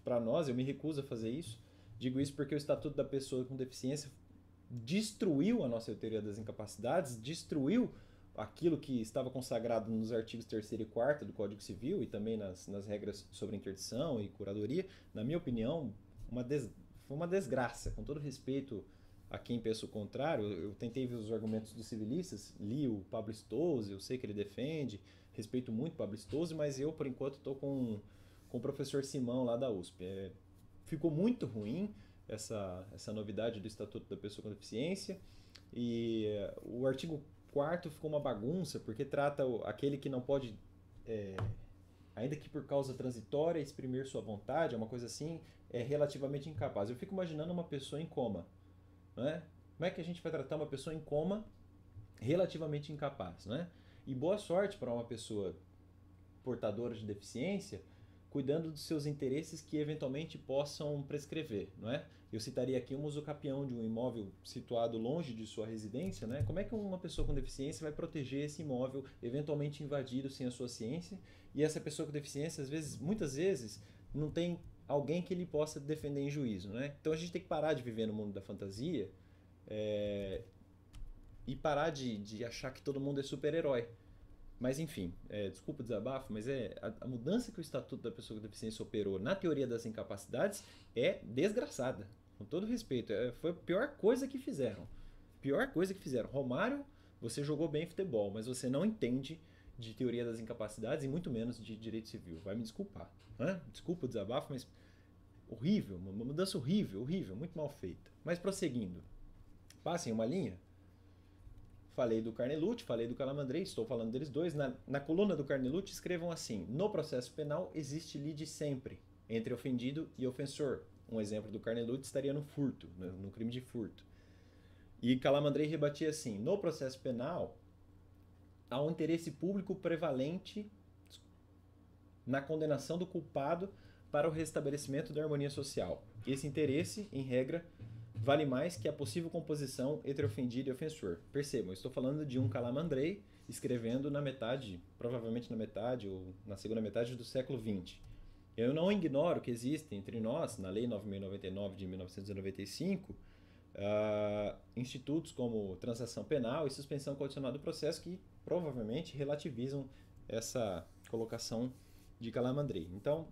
para nós, eu me recuso a fazer isso. Digo isso porque o Estatuto da Pessoa com Deficiência destruiu a nossa teoria das incapacidades, destruiu aquilo que estava consagrado nos artigos 3º e 4º do Código Civil e também nas regras sobre interdição e curadoria. Na minha opinião, foi uma desgraça. Com todo respeito a quem pensa o contrário, eu tentei ver os argumentos dos civilistas, li o Pablo Stolze, eu sei que ele defende, respeito muito o Pablo Stolze, mas eu, por enquanto, estou com com o professor Simão lá da USP. Ficou muito ruim essa novidade do Estatuto da Pessoa com Deficiência e o artigo 4º ficou uma bagunça porque trata aquele que não pode, ainda que por causa transitória, exprimir sua vontade, é uma coisa assim, é relativamente incapaz. Eu fico imaginando uma pessoa em coma, não é? Como é que a gente vai tratar uma pessoa em coma relativamente incapaz, não é? E boa sorte para uma pessoa portadora de deficiência cuidando dos seus interesses que eventualmente possam prescrever, não é? Eu citaria aqui um usucapião de um imóvel situado longe de sua residência, né? Como é que uma pessoa com deficiência vai proteger esse imóvel eventualmente invadido sem a sua ciência? E essa pessoa com deficiência, às vezes, muitas vezes, não tem alguém que ele possa defender em juízo, né? Então a gente tem que parar de viver no mundo da fantasia e parar de achar que todo mundo é super-herói. Mas enfim, desculpa o desabafo, mas a mudança que o Estatuto da Pessoa com Deficiência operou na teoria das incapacidades é desgraçada. Com todo respeito, foi a pior coisa que fizeram. Pior coisa que fizeram. Romário, você jogou bem futebol, mas você não entende de teoria das incapacidades e muito menos de direito civil. Vai me desculpar. Né? Desculpa o desabafo, mas horrível, uma mudança horrível, horrível, muito mal feita. Mas prosseguindo, passem uma linha. Falei do Carnelutti, falei do Calamandrei, estou falando deles dois. Na coluna do Carnelutti escrevam assim: no processo penal existe lide sempre entre ofendido e ofensor. Um exemplo do Carnelutti estaria no furto, no crime de furto. E Calamandrei rebatia assim: no processo penal há um interesse público prevalente na condenação do culpado para o restabelecimento da harmonia social. Esse interesse, em regra, vale mais que a possível composição entre ofendido e ofensor. Percebam, eu estou falando de um Calamandrei escrevendo na metade, provavelmente na metade ou na segunda metade do século XX. Eu não ignoro que existem entre nós, na Lei 9.099 de 1995, institutos como transação penal e suspensão condicional do processo que provavelmente relativizam essa colocação de Calamandrei. Então,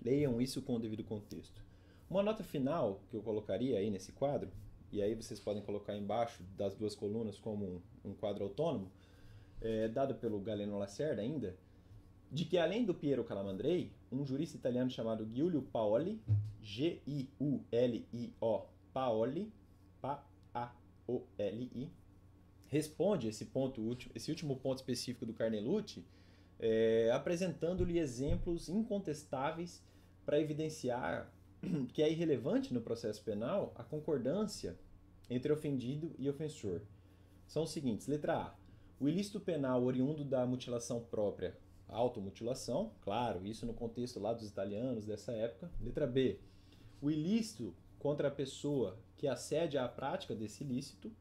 leiam isso com o devido contexto. Uma nota final que eu colocaria aí nesse quadro, e aí vocês podem colocar embaixo das duas colunas como um quadro autônomo, dado pelo Galeno Lacerda ainda, de que além do Piero Calamandrei, um jurista italiano chamado Giulio Paoli, G-I-U-L-I-O, Paoli, P-A-O-L-I, responde esse último ponto específico do Carnelutti, apresentando-lhe exemplos incontestáveis para evidenciar que é irrelevante no processo penal a concordância entre ofendido e ofensor. São os seguintes: letra A. O ilícito penal oriundo da mutilação própria, automutilação, claro, isso no contexto lá dos italianos dessa época. Letra B. O ilícito contra a pessoa que acede à prática desse ilícito.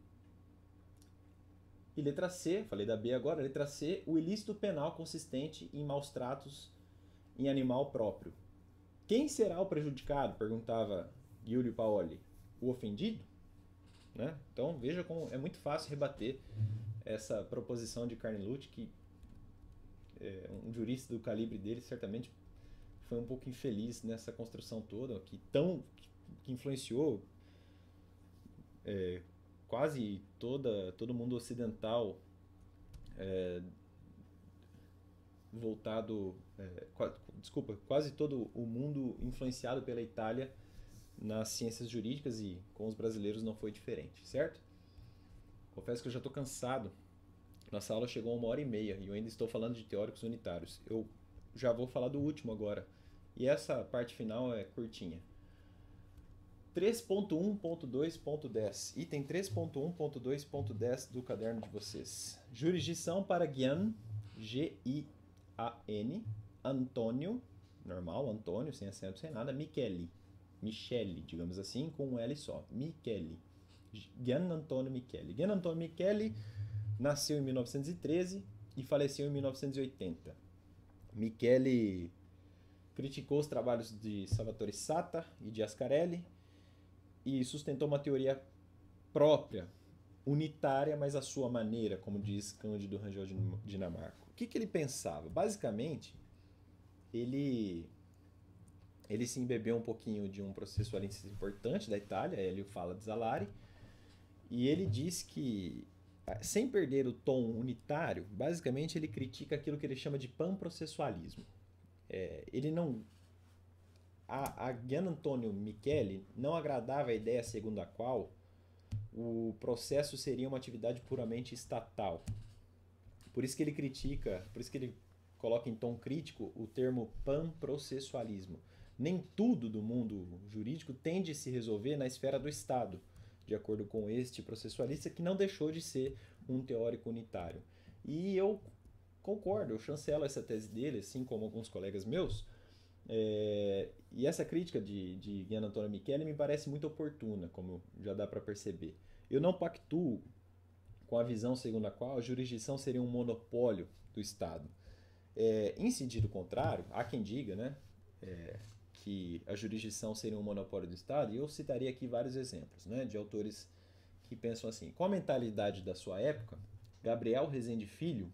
E letra C, falei da B agora, letra C, o ilícito penal consistente em maus tratos em animal próprio. Quem será o prejudicado? Perguntava Giulio Paoli. O ofendido? Né? Então veja como é muito fácil rebater essa proposição de Carnelutti, que um jurista do calibre dele certamente foi um pouco infeliz nessa construção toda, que influenciou quase todo mundo ocidental voltado, quase todo o mundo influenciado pela Itália nas ciências jurídicas, e com os brasileiros não foi diferente, certo? Confesso que eu já estou cansado. Nossa aula chegou a 1h30 e eu ainda estou falando de teóricos unitários. Eu já vou falar do último agora. E essa parte final é curtinha. 3.1.2.10. Item 3.1.2.10 do caderno de vocês. Jurisdição para Gian, G-I-A-N, Antônio, normal, Antônio, sem acento, sem nada, Michele, digamos assim, com um L só. Michele. Gian Antônio Michele. Gian Antônio Michele nasceu em 1913 e faleceu em 1980. Michele criticou os trabalhos de Salvatore Sata e de Ascarelli e sustentou uma teoria própria, unitária, mas à sua maneira, como diz Cândido Rangel Dinamarca. O que ele pensava? Basicamente, ele se embebeu um pouquinho de um processualista importante da Itália, ele fala de Zalari, e ele diz que, sem perder o tom unitário, basicamente ele critica aquilo que ele chama de panprocessualismo. Ele não a Gian Antonio Michele não agradava a ideia segundo a qual o processo seria uma atividade puramente estatal. Por isso que ele critica, por isso que ele coloca em tom crítico o termo panprocessualismo. Nem tudo do mundo jurídico tende a se resolver na esfera do Estado, de acordo com este processualista, que não deixou de ser um teórico unitário. E eu concordo, eu chancelo essa tese dele, assim como alguns colegas meus. E essa crítica de Gian Antonio Michele me parece muito oportuna, como já dá para perceber. Eu não pactuo com a visão segundo a qual a jurisdição seria um monopólio do Estado. Em sentido contrário, há quem diga, né, que a jurisdição seria um monopólio do Estado, e eu citaria aqui vários exemplos, né, de autores que pensam assim. Com a mentalidade da sua época, Gabriel Rezende Filho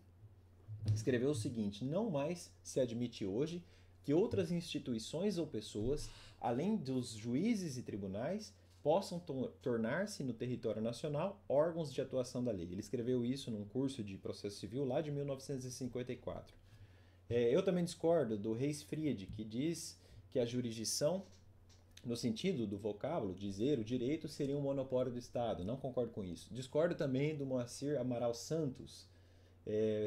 escreveu o seguinte: não mais se admite hoje que outras instituições ou pessoas, além dos juízes e tribunais, possam tornar-se no território nacional órgãos de atuação da lei. Ele escreveu isso num curso de processo civil lá de 1954. Eu também discordo do Reis Fried, que diz que a jurisdição, no sentido do vocábulo, dizer o direito, seria um monopólio do Estado. Não concordo com isso. Discordo também do Moacir Amaral Santos,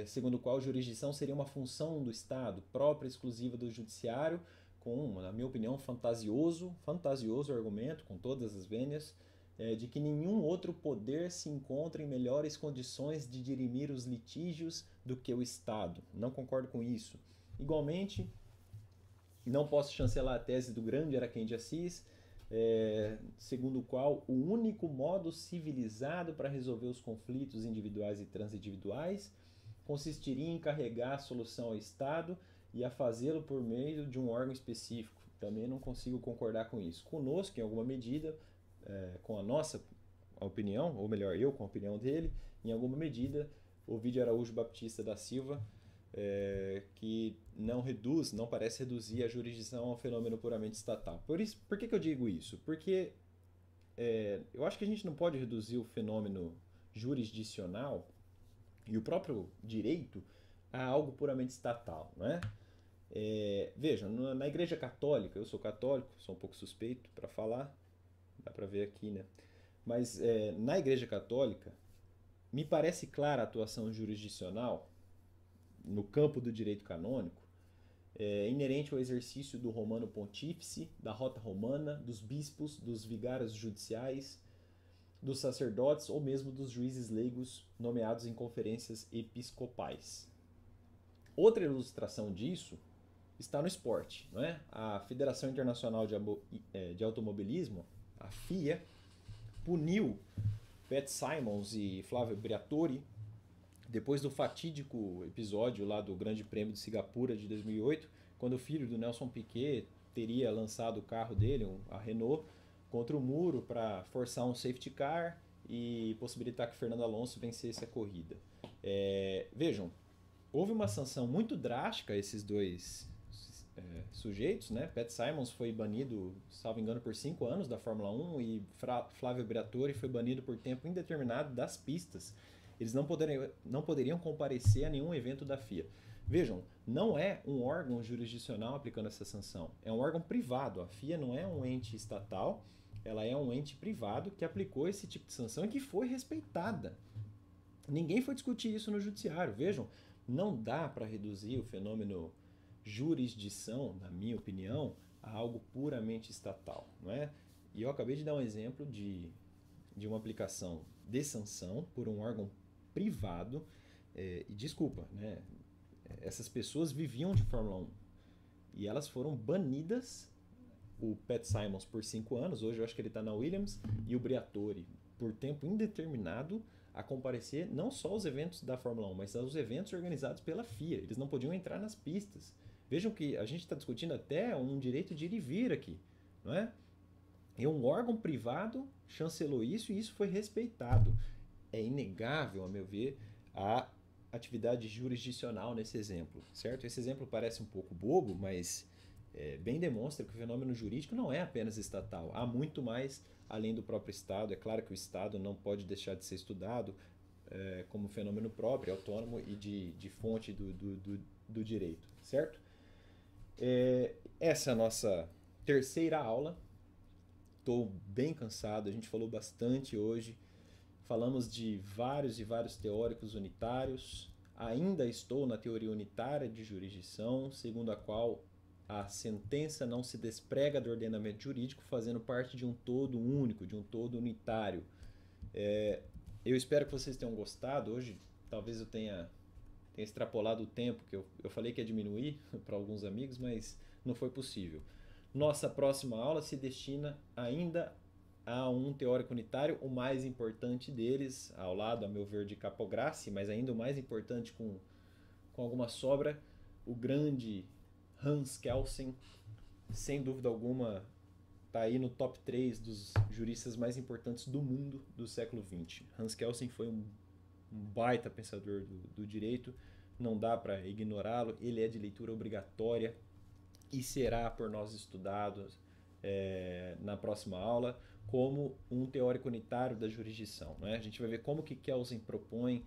segundo o qual a jurisdição seria uma função do Estado, própria e exclusiva do judiciário, com, na minha opinião, fantasioso argumento, com todas as vênias, de que nenhum outro poder se encontra em melhores condições de dirimir os litígios do que o Estado. Não concordo com isso. Igualmente, não posso chancelar a tese do grande Araquém de Assis, segundo o qual o único modo civilizado para resolver os conflitos individuais e transindividuais consistiria em encarregar a solução ao Estado e a fazê-lo por meio de um órgão específico. Também não consigo concordar com isso. Conosco, em alguma medida, com a nossa opinião, ou melhor, eu com a opinião dele, em alguma medida, Ovidio Araújo Baptista da Silva, que não parece reduzir a jurisdição a um fenômeno puramente estatal. Por que eu digo isso? Porque eu acho que a gente não pode reduzir o fenômeno jurisdicional e o próprio direito a algo puramente estatal, não é? Vejam, na Igreja Católica, eu sou católico, sou um pouco suspeito para falar, dá para ver aqui, né? Mas na Igreja Católica, me parece clara a atuação jurisdicional no campo do direito canônico, inerente ao exercício do Romano Pontífice, da Rota Romana, dos bispos, dos vigários judiciais, dos sacerdotes ou mesmo dos juízes leigos nomeados em conferências episcopais. Outra ilustração disso está no esporte, não é? A Federação Internacional de Automobilismo, a FIA, puniu Pat Simons e Flávio Briatore depois do fatídico episódio lá do Grande Prêmio de Singapura de 2008, quando o filho do Nelson Piquet teria lançado o carro dele, a Renault, contra o muro para forçar um safety car e possibilitar que Fernando Alonso vencesse a corrida. Vejam, houve uma sanção muito drástica a esses dois sujeitos, né? Pat Simons foi banido, salvo engano, por 5 anos da Fórmula 1 e Flávio Briatore foi banido por tempo indeterminado das pistas. Eles não poderiam comparecer a nenhum evento da FIA. Vejam, não é um órgão jurisdicional aplicando essa sanção, é um órgão privado. A FIA não é um ente estatal, ela é um ente privado que aplicou esse tipo de sanção e que foi respeitada. Ninguém foi discutir isso no judiciário. Vejam, não dá para reduzir o fenômeno jurisdição, na minha opinião, a algo puramente estatal, não é? E eu acabei de dar um exemplo de uma aplicação de sanção por um órgão privado, e desculpa, né? Essas pessoas viviam de Fórmula 1 e elas foram banidas, o Pat Simons por 5 anos, hoje eu acho que ele está na Williams, e o Briatore por tempo indeterminado a comparecer não só aos eventos da Fórmula 1, mas aos eventos organizados pela FIA. Eles não podiam entrar nas pistas. Vejam que a gente está discutindo até um direito de ir e vir aqui, não é? E um órgão privado chancelou isso e isso foi respeitado. É inegável, a meu ver, a atividade jurisdicional nesse exemplo, certo? Esse exemplo parece um pouco bobo, mas bem demonstra que o fenômeno jurídico não é apenas estatal. Há muito mais além do próprio Estado. É claro que o Estado não pode deixar de ser estudado como fenômeno próprio, autônomo e de fonte do direito, certo? Essa é a nossa terceira aula. Estou bem cansado, a gente falou bastante hoje. Falamos de vários e vários teóricos unitários. Ainda estou na teoria unitária de jurisdição, segundo a qual a sentença não se desprega do ordenamento jurídico, fazendo parte de um todo único, de um todo unitário. Eu espero que vocês tenham gostado. Hoje, talvez eu tenha extrapolado o tempo, que eu falei que ia diminuir para alguns amigos, mas não foi possível. Nossa próxima aula se destina ainda a um teórico unitário, o mais importante deles, ao lado, a meu ver, de Capograssi, mas ainda o mais importante com alguma sobra, o grande Hans Kelsen, sem dúvida alguma, está aí no top 3 dos juristas mais importantes do mundo do século XX. Hans Kelsen foi um baita pensador do direito, não dá para ignorá-lo, ele é de leitura obrigatória e será por nós estudado na próxima aula como um teórico unitário da jurisdição. Né? A gente vai ver como que Kelsen propõe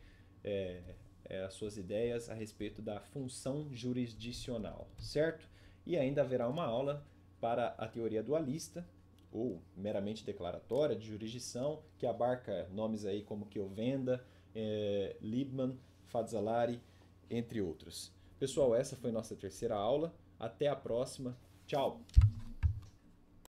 as suas ideias a respeito da função jurisdicional, certo? E ainda haverá uma aula para a teoria dualista, ou meramente declaratória de jurisdição, que abarca nomes aí como Kiovenda, Liebman, Fazzolari, entre outros. Pessoal, essa foi nossa terceira aula. Até a próxima. Tchau!